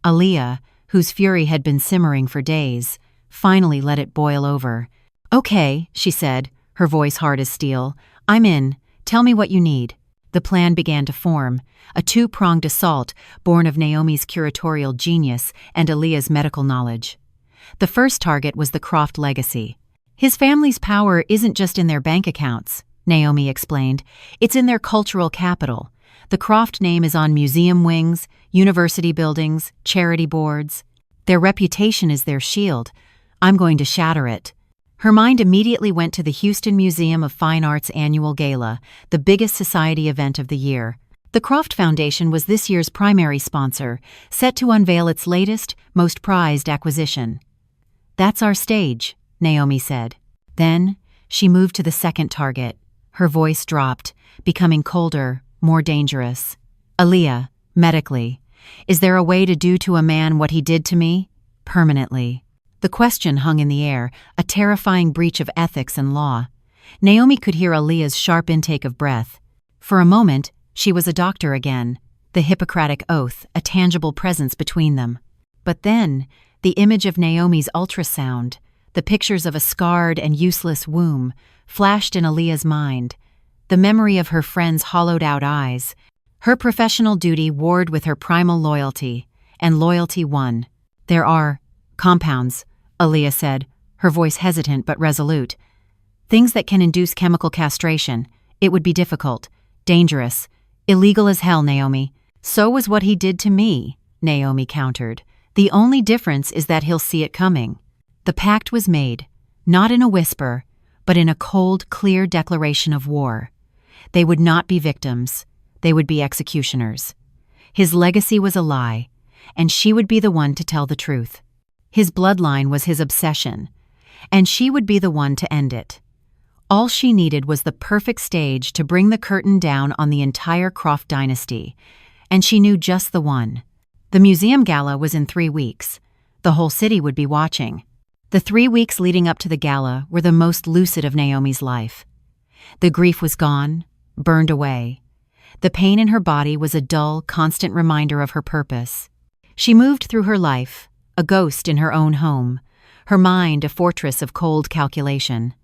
Speaker 1: Aaliyah, whose fury had been simmering for days, finally let it boil over. "Okay," she said, her voice hard as steel. "I'm in. Tell me what you need." The plan began to form, a two-pronged assault born of Naomi's curatorial genius and Aaliyah's medical knowledge. The first target was the Croft legacy. "His family's power isn't just in their bank accounts," Naomi explained. "It's in their cultural capital. The Croft name is on museum wings, university buildings, charity boards. Their reputation is their shield. I'm going to shatter it." Her mind immediately went to the Houston Museum of Fine Arts annual gala, the biggest society event of the year. The Croft Foundation was this year's primary sponsor, set to unveil its latest, most prized acquisition. "That's our stage," Naomi said. Then, she moved to the second target. Her voice dropped, becoming colder, more dangerous. "Aaliyah, medically, is there a way to do to a man what he did to me? Permanently?" The question hung in the air, a terrifying breach of ethics and law. Naomi could hear Aaliyah's sharp intake of breath. For a moment, she was a doctor again, the Hippocratic oath, a tangible presence between them. But then, the image of Naomi's ultrasound, The pictures of a scarred and useless womb flashed in Aaliyah's mind, the memory of her friend's hollowed-out eyes. Her professional duty warred with her primal loyalty, and loyalty won. "There are compounds," Aaliyah said, her voice hesitant but resolute. "Things that can induce chemical castration. It would be difficult, dangerous, illegal as hell, Naomi." "So was what he did to me," Naomi countered. "The only difference is that he'll see it coming." The pact was made, not in a whisper, but in a cold, clear declaration of war. They would not be victims. They would be executioners. His legacy was a lie, and she would be the one to tell the truth. His bloodline was his obsession, and she would be the one to end it. All she needed was the perfect stage to bring the curtain down on the entire Croft dynasty, and she knew just the one. The museum gala was in 3 weeks. The whole city would be watching. The 3 weeks leading up to the gala were the most lucid of Naomi's life. The grief was gone, burned away. The pain in her body was a dull, constant reminder of her purpose. She moved through her life, a ghost in her own home, her mind a fortress of cold calculation.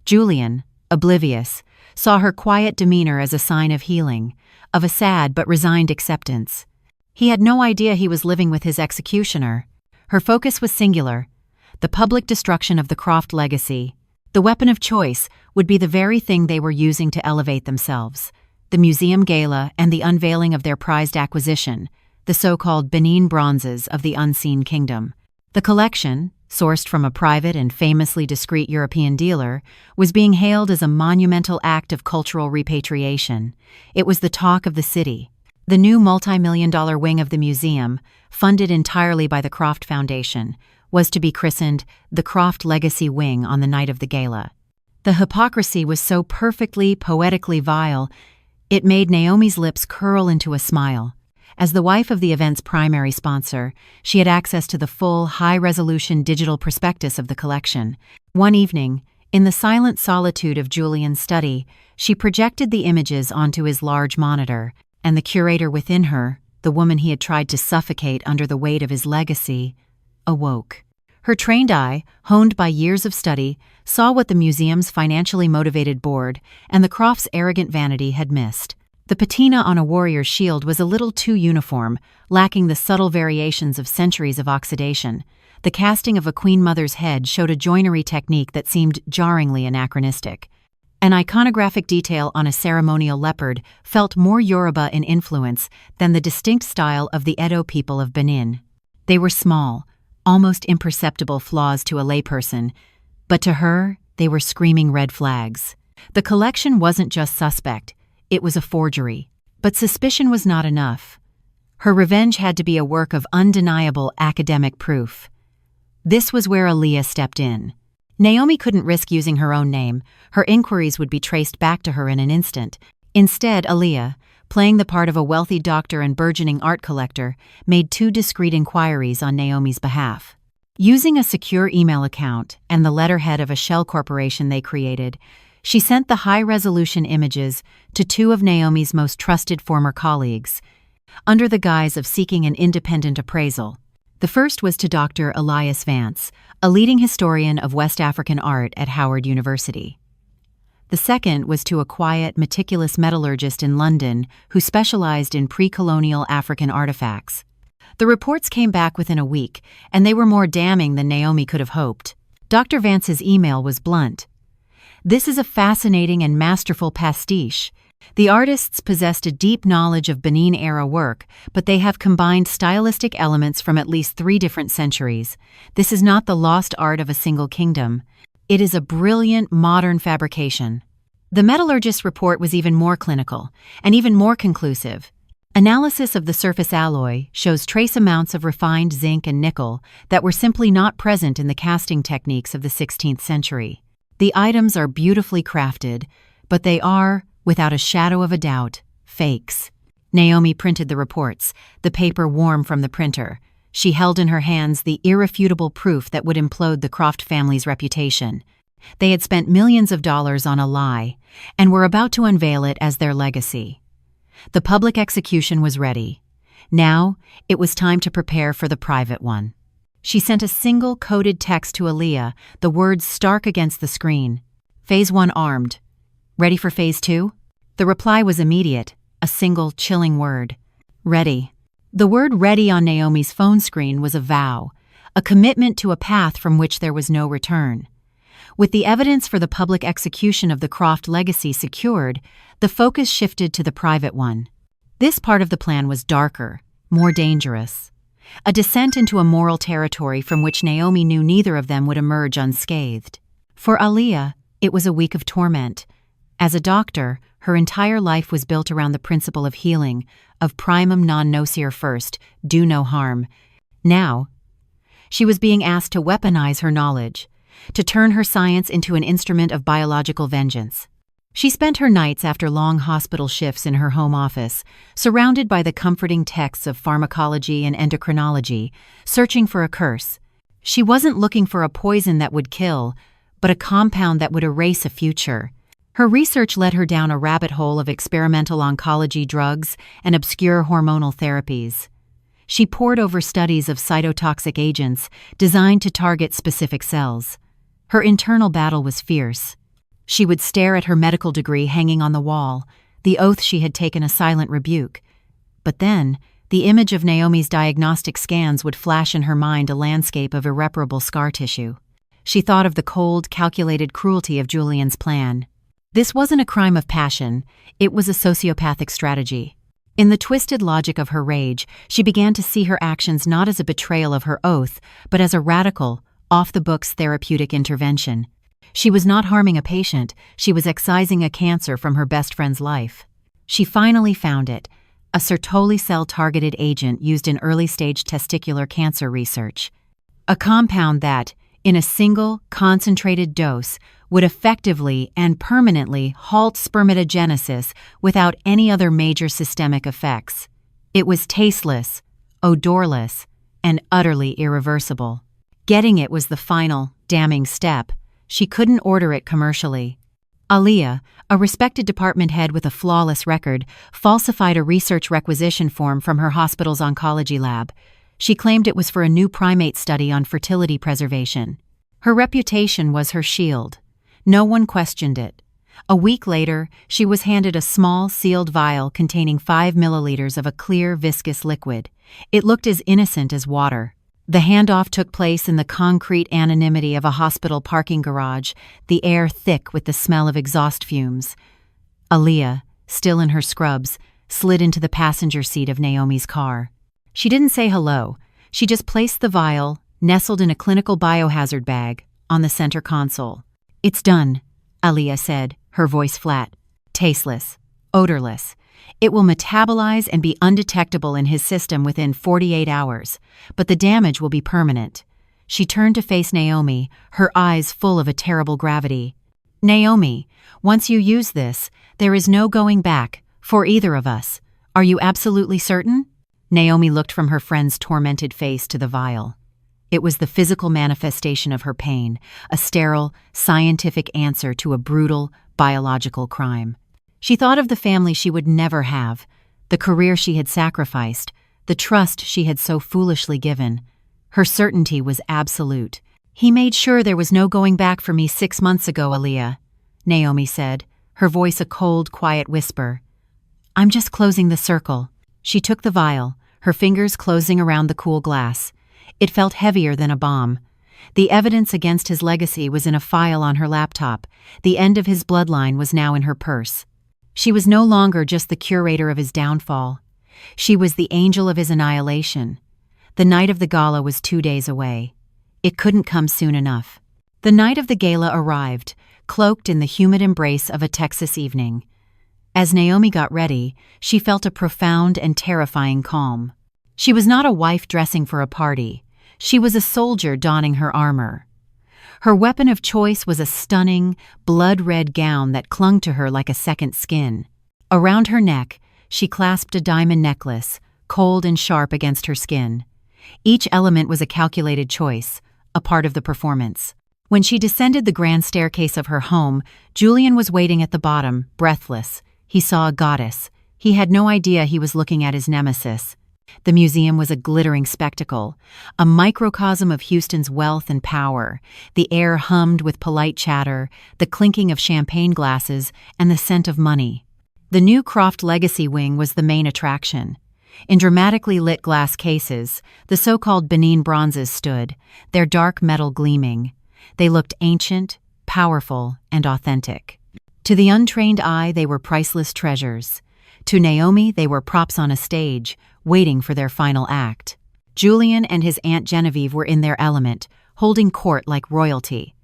Speaker 1: Julian, oblivious, saw her quiet demeanor as a sign of healing, of a sad but resigned acceptance. He had no idea he was living with his executioner. Her focus was singular: the public destruction of the Croft legacy. The weapon of choice would be the very thing they were using to elevate themselves: the museum gala and the unveiling of their prized acquisition, the so-called Benin bronzes of the unseen kingdom. The collection, sourced from a private and famously discreet European dealer, was being hailed as a monumental act of cultural repatriation. It was the talk of the city. The new multi-million-dollar wing of the museum, funded entirely by the Croft Foundation, was to be christened the Croft Legacy Wing on the night of the gala. The hypocrisy was so perfectly, poetically vile, it made Naomi's lips curl into a smile. As the wife of the event's primary sponsor, she had access to the full, high-resolution digital prospectus of the collection. One evening, in the silent solitude of Julian's study, she projected the images onto his large monitor, and the curator within her, the woman he had tried to suffocate under the weight of his legacy, awoke. Her trained eye, honed by years of study, saw what the museum's financially motivated board and the Crofts' arrogant vanity had missed. The patina on a warrior's shield was a little too uniform, lacking the subtle variations of centuries of oxidation. The casting of a queen mother's head showed a joinery technique that seemed jarringly anachronistic. An iconographic detail on a ceremonial leopard felt more Yoruba in influence than the distinct style of the Edo people of Benin. They were small, almost imperceptible flaws to a layperson, but to her, they were screaming red flags. The collection wasn't just suspect, it was a forgery. But suspicion was not enough. Her revenge had to be a work of undeniable academic proof. This was where Aaliyah stepped in. Naomi couldn't risk using her own name. Her inquiries would be traced back to her in an instant. Instead, Aaliyah, playing the part of a wealthy doctor and burgeoning art collector, made 2 discreet inquiries on Naomi's behalf. Using a secure email account and the letterhead of a shell corporation they created, she sent the high-resolution images to 2 of Naomi's most trusted former colleagues, under the guise of seeking an independent appraisal. The first was to Dr. Elias Vance, a leading historian of West African art at Howard University. The second was to a quiet, meticulous metallurgist in London who specialized in pre-colonial African artifacts. The reports came back within a week, and they were more damning than Naomi could have hoped. Dr. Vance's email was blunt. "This is a fascinating and masterful pastiche. The artists possessed a deep knowledge of Benin-era work, but they have combined stylistic elements from at least 3 different centuries. This is not the lost art of a single kingdom. It is a brilliant, modern fabrication." The metallurgist's report was even more clinical, and even more conclusive. Analysis of the surface alloy shows trace amounts of refined zinc and nickel that were simply not present in the casting techniques of the 16th century. The items are beautifully crafted, but they are, without a shadow of a doubt, fakes. Naomi printed the reports, the paper warm from the printer. She held in her hands the irrefutable proof that would implode the Croft family's reputation. They had spent millions of dollars on a lie, and were about to unveil it as their legacy. The public execution was ready. Now, it was time to prepare for the private one. She sent a single coded text to Aaliyah, the words stark against the screen. Phase 1 armed. Ready for Phase 2? The reply was immediate, a single chilling word. Ready. The word ready on Naomi's phone screen was a vow, a commitment to a path from which there was no return. With the evidence for the public execution of the Croft legacy secured, the focus shifted to the private one. This part of the plan was darker, more dangerous. A descent into a moral territory from which Naomi knew neither of them would emerge unscathed. For Aaliyah, it was a week of torment. As a doctor, her entire life was built around the principle of healing, of primum non nocere first, do no harm. Now, she was being asked to weaponize her knowledge, to turn her science into an instrument of biological vengeance. She spent her nights after long hospital shifts in her home office, surrounded by the comforting texts of pharmacology and endocrinology, searching for a curse. She wasn't looking for a poison that would kill, but a compound that would erase a future. Her research led her down a rabbit hole of experimental oncology drugs and obscure hormonal therapies. She pored over studies of cytotoxic agents designed to target specific cells. Her internal battle was fierce. She would stare at her medical degree hanging on the wall, the oath she had taken a silent rebuke. But then, the image of Naomi's diagnostic scans would flash in her mind a landscape of irreparable scar tissue. She thought of the cold, calculated cruelty of Julian's plan. This wasn't a crime of passion, it was a sociopathic strategy. In the twisted logic of her rage, she began to see her actions not as a betrayal of her oath, but as a radical, off-the-books therapeutic intervention. She was not harming a patient, she was excising a cancer from her best friend's life. She finally found it, a Sertoli cell-targeted agent used in early-stage testicular cancer research. A compound that, in a single, concentrated dose, would effectively and permanently halt spermatogenesis without any other major systemic effects. It was tasteless, odorless, and utterly irreversible. Getting it was the final, damning step. She couldn't order it commercially. Aaliyah, a respected department head with a flawless record, falsified a research requisition form from her hospital's oncology lab. She claimed it was for a new primate study on fertility preservation. Her reputation was her shield. No one questioned it. A week later, she was handed a small, sealed vial containing 5 milliliters of a clear, viscous liquid. It looked as innocent as water. The handoff took place in the concrete anonymity of a hospital parking garage, the air thick with the smell of exhaust fumes. Aaliyah, still in her scrubs, slid into the passenger seat of Naomi's car. She didn't say hello. She just placed the vial, nestled in a clinical biohazard bag, on the center console. "It's done," Aaliyah said, her voice flat. "Tasteless, odorless. It will metabolize and be undetectable in his system within 48 hours, but the damage will be permanent." She turned to face Naomi, her eyes full of a terrible gravity. "Naomi, once you use this, there is no going back, for either of us. Are you absolutely certain?" Naomi looked from her friend's tormented face to the vial. It was the physical manifestation of her pain, a sterile, scientific answer to a brutal, biological crime. She thought of the family she would never have, the career she had sacrificed, the trust she had so foolishly given. Her certainty was absolute. "He made sure there was no going back for me 6 months ago, Aaliyah," Naomi said, her voice a cold, quiet whisper. "I'm just closing the circle." She took the vial, her fingers closing around the cool glass. It felt heavier than a bomb. The evidence against his legacy was in a file on her laptop. The end of his bloodline was now in her purse. She was no longer just the curator of his downfall. She was the angel of his annihilation. The night of the gala was 2 days away. It couldn't come soon enough. The night of the gala arrived, cloaked in the humid embrace of a Texas evening. As Naomi got ready, she felt a profound and terrifying calm. She was not a wife dressing for a party. She was a soldier donning her armor. Her weapon of choice was a stunning, blood-red gown that clung to her like a second skin. Around her neck, she clasped a diamond necklace, cold and sharp against her skin. Each element was a calculated choice, a part of the performance. When she descended the grand staircase of her home, Julian was waiting at the bottom, breathless. He saw a goddess. He had no idea he was looking at his nemesis. The museum was a glittering spectacle, a microcosm of Houston's wealth and power. The air hummed with polite chatter, the clinking of champagne glasses, and the scent of money. The new Croft Legacy Wing was the main attraction. In dramatically lit glass cases, the so-called Benin bronzes stood, their dark metal gleaming. They looked ancient, powerful, and authentic. To the untrained eye, they were priceless treasures. To Naomi, they were props on a stage, waiting for their final act. Julian and his Aunt Genevieve were in their element, holding court like royalty.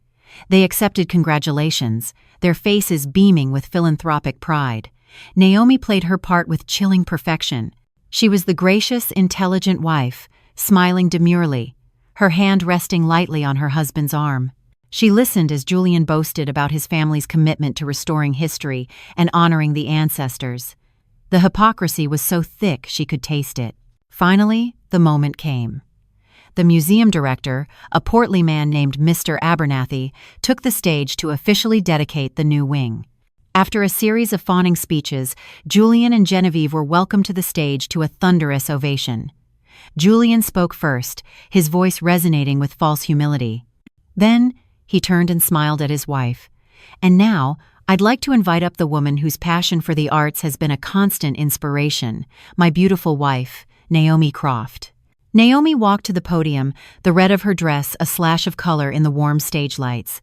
Speaker 1: They accepted congratulations, their faces beaming with philanthropic pride. Naomi played her part with chilling perfection. She was the gracious, intelligent wife, smiling demurely, her hand resting lightly on her husband's arm. She listened as Julian boasted about his family's commitment to restoring history and honoring the ancestors. The hypocrisy was so thick she could taste it. Finally, the moment came. The museum director, a portly man named Mr. Abernathy, took the stage to officially dedicate the new wing. After a series of fawning speeches, Julian and Genevieve were welcomed to the stage to a thunderous ovation. Julian spoke first, his voice resonating with false humility. Then, he turned and smiled at his wife. "And now, I'd like to invite up the woman whose passion for the arts has been a constant inspiration, my beautiful wife, Naomi Croft." Naomi walked to the podium, the red of her dress a slash of color in the warm stage lights.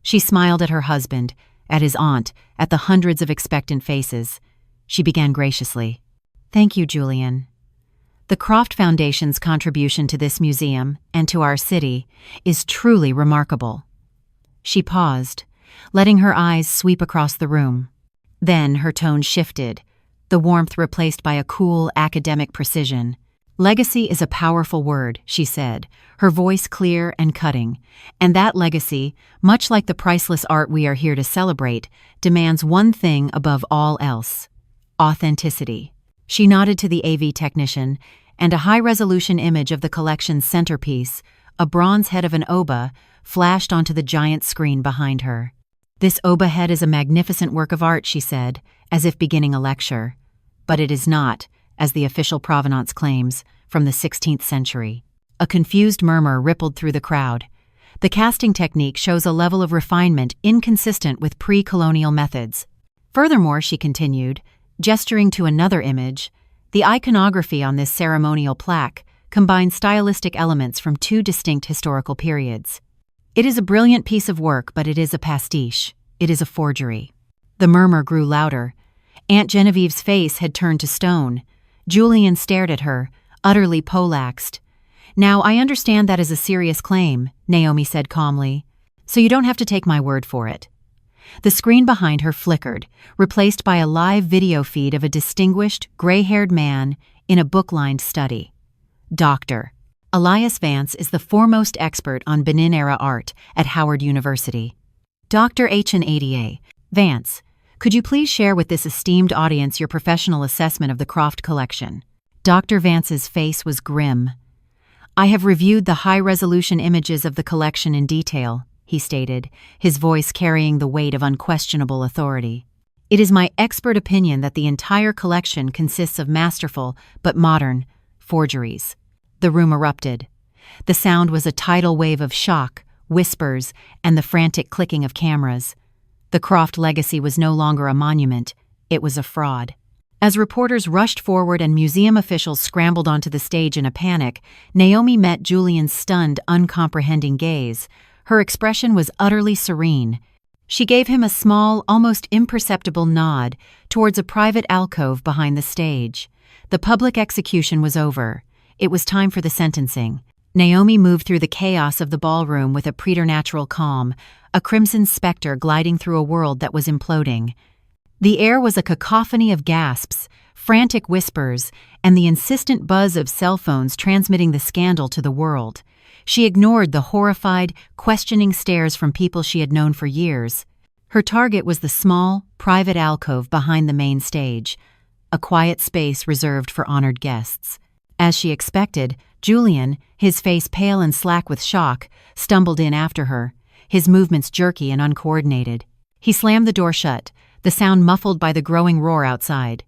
Speaker 1: She smiled at her husband, at his aunt, at the hundreds of expectant faces. She began graciously. "Thank you, Julian. The Croft Foundation's contribution to this museum, and to our city, is truly remarkable." She paused, letting her eyes sweep across the room. Then her tone shifted, the warmth replaced by a cool, academic precision. "Legacy is a powerful word," she said, her voice clear and cutting. "And that legacy, much like the priceless art we are here to celebrate, demands one thing above all else: authenticity." She nodded to the AV technician, and a high-resolution image of the collection's centerpiece, a bronze head of an oba, flashed onto the giant screen behind her. "This oba head is a magnificent work of art," she said, as if beginning a lecture. "But it is not, as the official provenance claims, from the 16th century. A confused murmur rippled through the crowd. The casting technique shows a level of refinement inconsistent with pre-colonial methods. Furthermore, she continued, gesturing to another image, the iconography on this ceremonial plaque combines stylistic elements from two distinct historical periods. It is a brilliant piece of work, but it is a pastiche. It is a forgery. The murmur grew louder. Aunt Genevieve's face had turned to stone. Julian stared at her, utterly poleaxed. "Now, I understand that is a serious claim," Naomi said calmly, "so you don't have to take my word for it." The screen behind her flickered, replaced by a live video feed of a distinguished, gray-haired man in a book-lined study. Dr. Elias Vance is the foremost expert on Benin-era art at Howard University. Dr. H&ADA, Vance, could you please share with this esteemed audience your professional assessment of the Croft collection? Dr. Vance's face was grim. "I have reviewed the high-resolution images of the collection in detail," he stated, his voice carrying the weight of unquestionable authority. "It is my expert opinion that the entire collection consists of masterful, but modern, forgeries." The room erupted. The sound was a tidal wave of shock, whispers, and the frantic clicking of cameras. The Croft legacy was no longer a monument, it was a fraud. As reporters rushed forward and museum officials scrambled onto the stage in a panic, Naomi met Julian's stunned, uncomprehending gaze. Her expression was utterly serene. She gave him a small, almost imperceptible nod towards a private alcove behind the stage. The public execution was over. It was time for the sentencing. Naomi moved through the chaos of the ballroom with a preternatural calm, a crimson specter gliding through a world that was imploding. The air was a cacophony of gasps, frantic whispers, and the insistent buzz of cell phones transmitting the scandal to the world. She ignored the horrified, questioning stares from people she had known for years. Her target was the small, private alcove behind the main stage, a quiet space reserved for honored guests. As she expected, Julian, his face pale and slack with shock, stumbled in after her, his movements jerky and uncoordinated. He slammed the door shut, the sound muffled by the growing roar outside.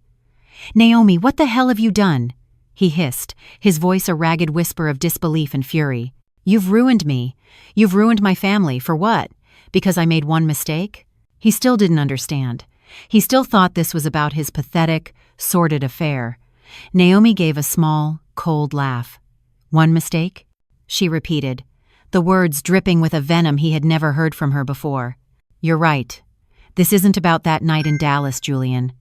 Speaker 1: "Naomi, what the hell have you done?" he hissed, his voice a ragged whisper of disbelief and fury. "You've ruined me. You've ruined my family. For what? Because I made one mistake?" He still didn't understand. He still thought this was about his pathetic, sordid affair. Naomi gave a small, cold laugh. "One mistake?" she repeated, the words dripping with a venom he had never heard from her before. "You're right. This isn't about that night in Dallas, Julian.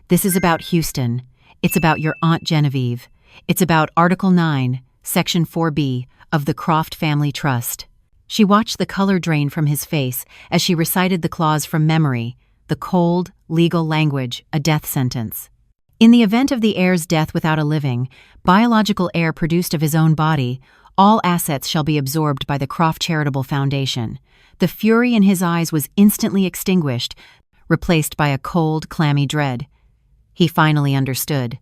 Speaker 1: This is about Houston. It's about your Aunt Genevieve. It's about Article 9, Section 4B of the Croft Family Trust." She watched the color drain from his face as she recited the clause from memory, the cold, legal language, a death sentence. In the event of the heir's death without a living, biological heir produced of his own body, all assets shall be absorbed by the Croft Charitable Foundation. The fury in his eyes was instantly extinguished, replaced by a cold, clammy dread. He finally understood.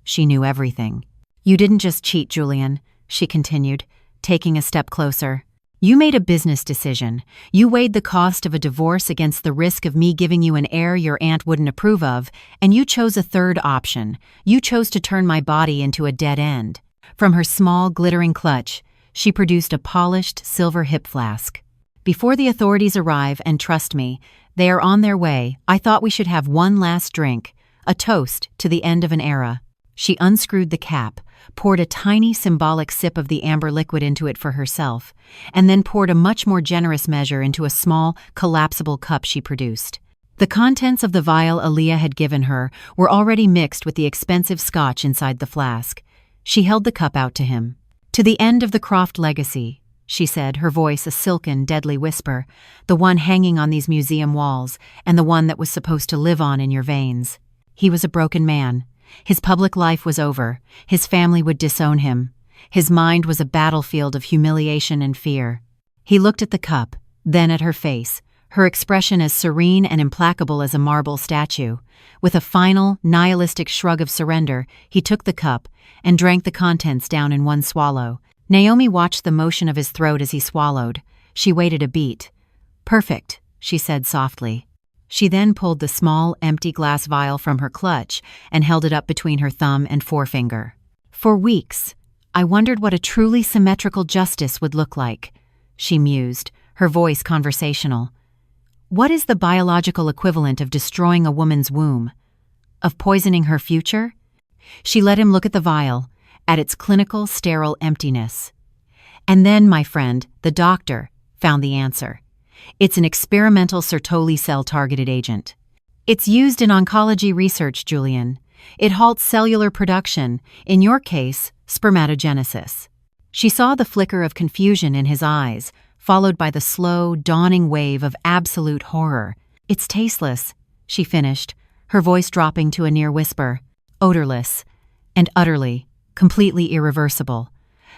Speaker 1: She knew everything. "You didn't just cheat, Julian," she continued, taking a step closer. "You made a business decision. You weighed the cost of a divorce against the risk of me giving you an heir your aunt wouldn't approve of, and you chose a third option. You chose to turn my body into a dead end." From her small, glittering clutch, she produced a polished silver hip flask. "Before the authorities arrive, and trust me, they are on their way, I thought we should have one last drink, a toast to the end of an era." She unscrewed the cap, poured a tiny symbolic sip of the amber liquid into it for herself, and then poured a much more generous measure into a small, collapsible cup she produced. The contents of the vial Aaliyah had given her were already mixed with the expensive scotch inside the flask. She held the cup out to him. "To the end of the Croft legacy," she said, her voice a silken, deadly whisper, "the one hanging on these museum walls, and the one that was supposed to live on in your veins." He was a broken man. His public life was over. His family would disown him. His mind was a battlefield of humiliation and fear. He looked at the cup, then at her face, her expression as serene and implacable as a marble statue. With a final, nihilistic shrug of surrender, he took the cup and drank the contents down in one swallow. Naomi watched the motion of his throat as he swallowed. She waited a beat. "Perfect," she said softly. She then pulled the small, empty glass vial from her clutch and held it up between her thumb and forefinger. "For weeks, I wondered what a truly symmetrical justice would look like," she mused, her voice conversational. "What is the biological equivalent of destroying a woman's womb? Of poisoning her future?" She let him look at the vial, at its clinical, sterile emptiness. "And then, my friend, the doctor, found the answer. It's an experimental Sertoli cell-targeted agent. It's used in oncology research, Julian. It halts cellular production, in your case, spermatogenesis." She saw the flicker of confusion in his eyes, followed by the slow, dawning wave of absolute horror. "It's tasteless," she finished, her voice dropping to a near whisper. "Odorless. And utterly, completely irreversible.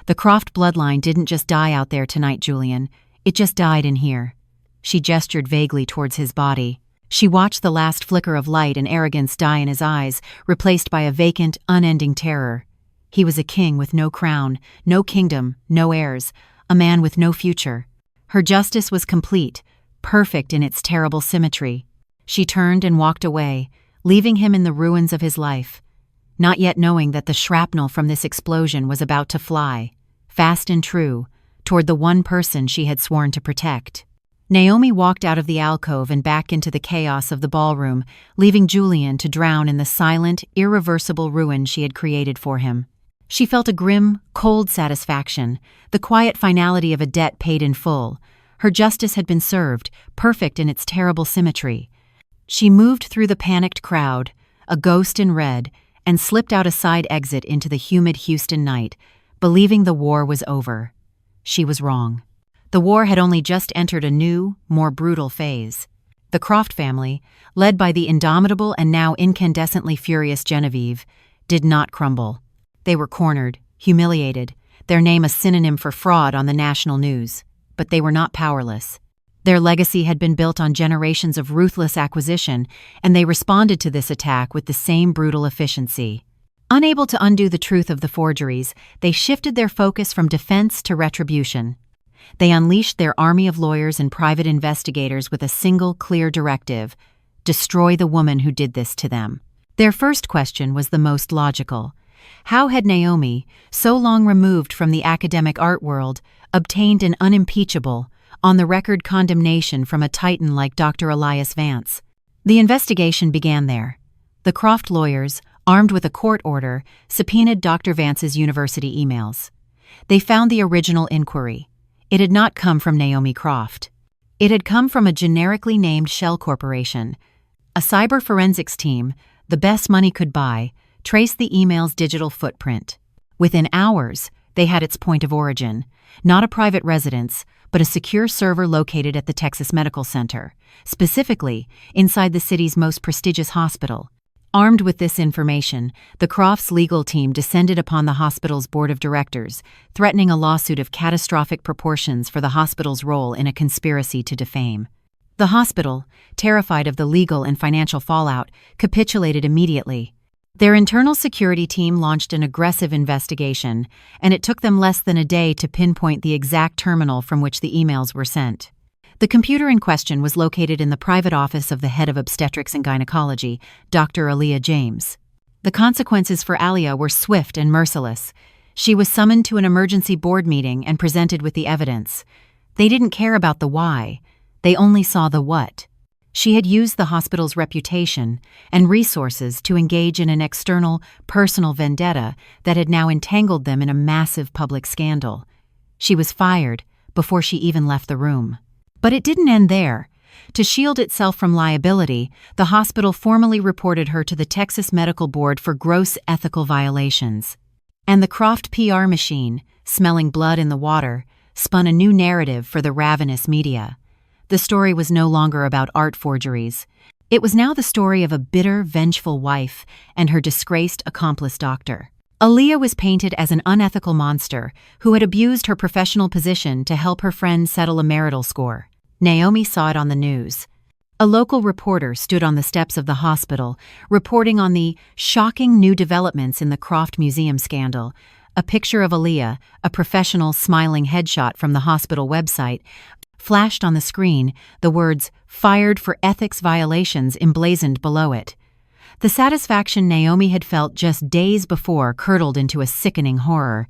Speaker 1: The Croft bloodline didn't just die out there tonight, Julian. It just died in here." She gestured vaguely towards his body. She watched the last flicker of light and arrogance die in his eyes, replaced by a vacant, unending terror. He was a king with no crown, no kingdom, no heirs, a man with no future. Her justice was complete, perfect in its terrible symmetry. She turned and walked away, leaving him in the ruins of his life, not yet knowing that the shrapnel from this explosion was about to fly, fast and true, toward the one person she had sworn to protect. Naomi walked out of the alcove and back into the chaos of the ballroom, leaving Julian to drown in the silent, irreversible ruin she had created for him. She felt a grim, cold satisfaction, the quiet finality of a debt paid in full. Her justice had been served, perfect in its terrible symmetry. She moved through the panicked crowd, a ghost in red, and slipped out a side exit into the humid Houston night, believing the war was over. She was wrong. The war had only just entered a new, more brutal phase. The Croft family, led by the indomitable and now incandescently furious Genevieve, did not crumble. They were cornered, humiliated, their name a synonym for fraud on the national news. But they were not powerless. Their legacy had been built on generations of ruthless acquisition, and they responded to this attack with the same brutal efficiency. Unable to undo the truth of the forgeries, they shifted their focus from defense to retribution. They unleashed their army of lawyers and private investigators with a single clear directive: destroy the woman who did this to them. Their first question was the most logical. How had Naomi, so long removed from the academic art world, obtained an unimpeachable, on-the-record condemnation from a titan like Dr. Elias Vance? The investigation began there. The Croft lawyers, armed with a court order, subpoenaed Dr. Vance's university emails. They found the original inquiry. It had not come from Naomi Croft. It had come from a generically named shell corporation. A cyber forensics team, the best money could buy, traced the email's digital footprint. Within hours, they had its point of origin, not a private residence, but a secure server located at the Texas Medical Center, specifically inside the city's most prestigious hospital. Armed with this information, the Crofts' legal team descended upon the hospital's board of directors, threatening a lawsuit of catastrophic proportions for the hospital's role in a conspiracy to defame. The hospital, terrified of the legal and financial fallout, capitulated immediately. Their internal security team launched an aggressive investigation, and it took them less than a day to pinpoint the exact terminal from which the emails were sent. The computer in question was located in the private office of the head of obstetrics and gynecology, Dr. Aaliyah James. The consequences for Aaliyah were swift and merciless. She was summoned to an emergency board meeting and presented with the evidence. They didn't care about the why, they only saw the what. She had used the hospital's reputation and resources to engage in an external, personal vendetta that had now entangled them in a massive public scandal. She was fired before she even left the room. But it didn't end there. To shield itself from liability, the hospital formally reported her to the Texas Medical Board for gross ethical violations. And the Croft PR machine, smelling blood in the water, spun a new narrative for the ravenous media. The story was no longer about art forgeries. It was now the story of a bitter, vengeful wife and her disgraced accomplice doctor. Aaliyah was painted as an unethical monster who had abused her professional position to help her friend settle a marital score. Naomi saw it on the news. A local reporter stood on the steps of the hospital, reporting on the shocking new developments in the Croft Museum scandal. A picture of Aaliyah, a professional smiling headshot from the hospital website, flashed on the screen, the words, "Fired for ethics violations," emblazoned below it. The satisfaction Naomi had felt just days before curdled into a sickening horror.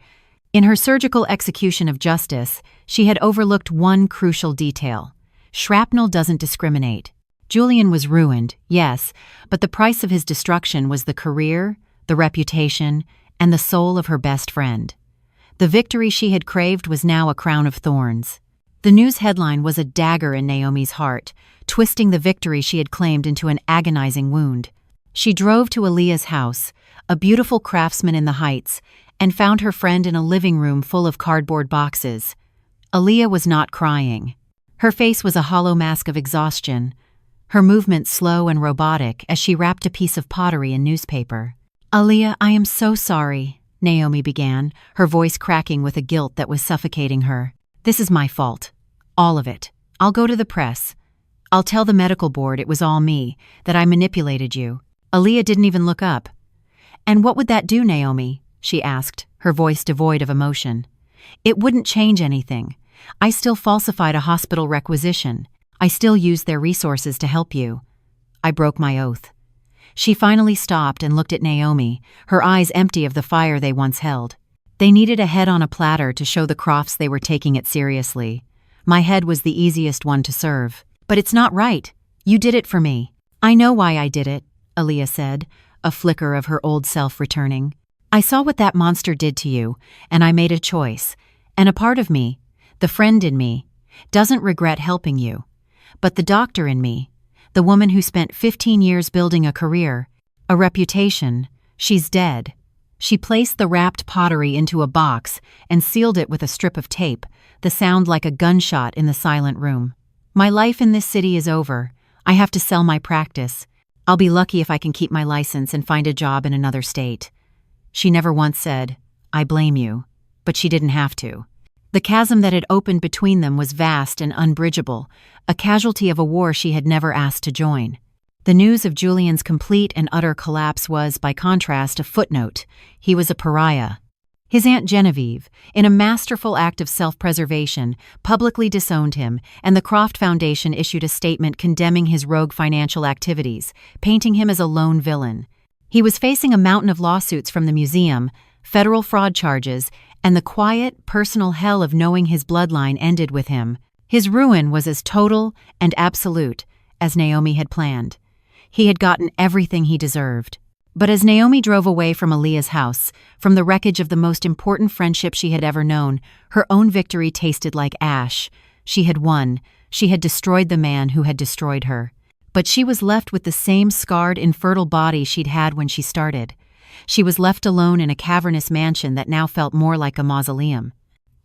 Speaker 1: In her surgical execution of justice, she had overlooked one crucial detail. Shrapnel doesn't discriminate. Julian was ruined, yes, but the price of his destruction was the career, the reputation, and the soul of her best friend. The victory she had craved was now a crown of thorns. The news headline was a dagger in Naomi's heart, twisting the victory she had claimed into an agonizing wound. She drove to Aaliyah's house, a beautiful craftsman in the Heights, and found her friend in a living room full of cardboard boxes. Aaliyah was not crying. Her face was a hollow mask of exhaustion, her movements slow and robotic as she wrapped a piece of pottery in newspaper. "Aaliyah, I am so sorry," Naomi began, her voice cracking with a guilt that was suffocating her. "This is my fault. All of it. I'll go to the press. I'll tell the medical board it was all me, that I manipulated you." Aaliyah didn't even look up. "And what would that do, Naomi?" she asked, her voice devoid of emotion. "It wouldn't change anything. I still falsified a hospital requisition. I still used their resources to help you." I broke my oath. She finally stopped and looked at Naomi, her eyes empty of the fire they once held. They needed a head on a platter to show the Crofts they were taking it seriously. My head was the easiest one to serve. "But it's not right. You did it for me." "I know why I did it," Aaliyah said, a flicker of her old self returning. "I saw what that monster did to you, and I made a choice. And a part of me, the friend in me, doesn't regret helping you. But the doctor in me, the woman who spent 15 years building a career, a reputation, she's dead." She placed the wrapped pottery into a box and sealed it with a strip of tape, the sound like a gunshot in the silent room. "My life in this city is over. I have to sell my practice. I'll be lucky if I can keep my license and find a job in another state." She never once said, "I blame you," but she didn't have to. The chasm that had opened between them was vast and unbridgeable, a casualty of a war she had never asked to join. The news of Julian's complete and utter collapse was, by contrast, a footnote. He was a pariah. His Aunt Genevieve, in a masterful act of self-preservation, publicly disowned him, and the Croft Foundation issued a statement condemning his rogue financial activities, painting him as a lone villain. He was facing a mountain of lawsuits from the museum, federal fraud charges, and the quiet, personal hell of knowing his bloodline ended with him. His ruin was as total and absolute as Naomi had planned. He had gotten everything he deserved. But as Naomi drove away from Aaliyah's house, from the wreckage of the most important friendship she had ever known, her own victory tasted like ash. She had won. She had destroyed the man who had destroyed her. But she was left with the same scarred, infertile body she'd had when she started. She was left alone in a cavernous mansion that now felt more like a mausoleum.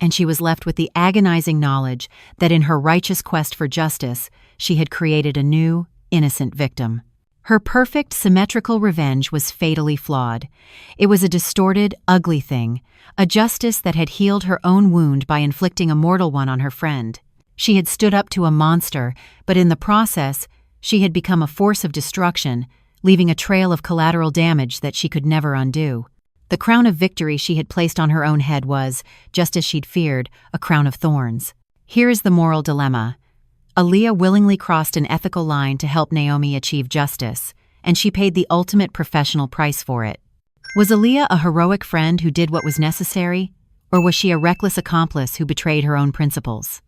Speaker 1: And she was left with the agonizing knowledge that in her righteous quest for justice, she had created a new, innocent victim. Her perfect, symmetrical revenge was fatally flawed. It was a distorted, ugly thing, a justice that had healed her own wound by inflicting a mortal one on her friend. She had stood up to a monster, but in the process, she had become a force of destruction, leaving a trail of collateral damage that she could never undo. The crown of victory she had placed on her own head was, just as she'd feared, a crown of thorns. Here is the moral dilemma. Aaliyah willingly crossed an ethical line to help Naomi achieve justice, and she paid the ultimate professional price for it. Was Aaliyah a heroic friend who did what was necessary, or was she a reckless accomplice who betrayed her own principles?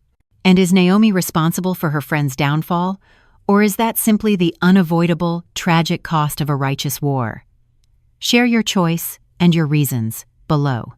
Speaker 1: And is Naomi responsible for her friend's downfall, or is that simply the unavoidable, tragic cost of a righteous war? Share your choice and your reasons below.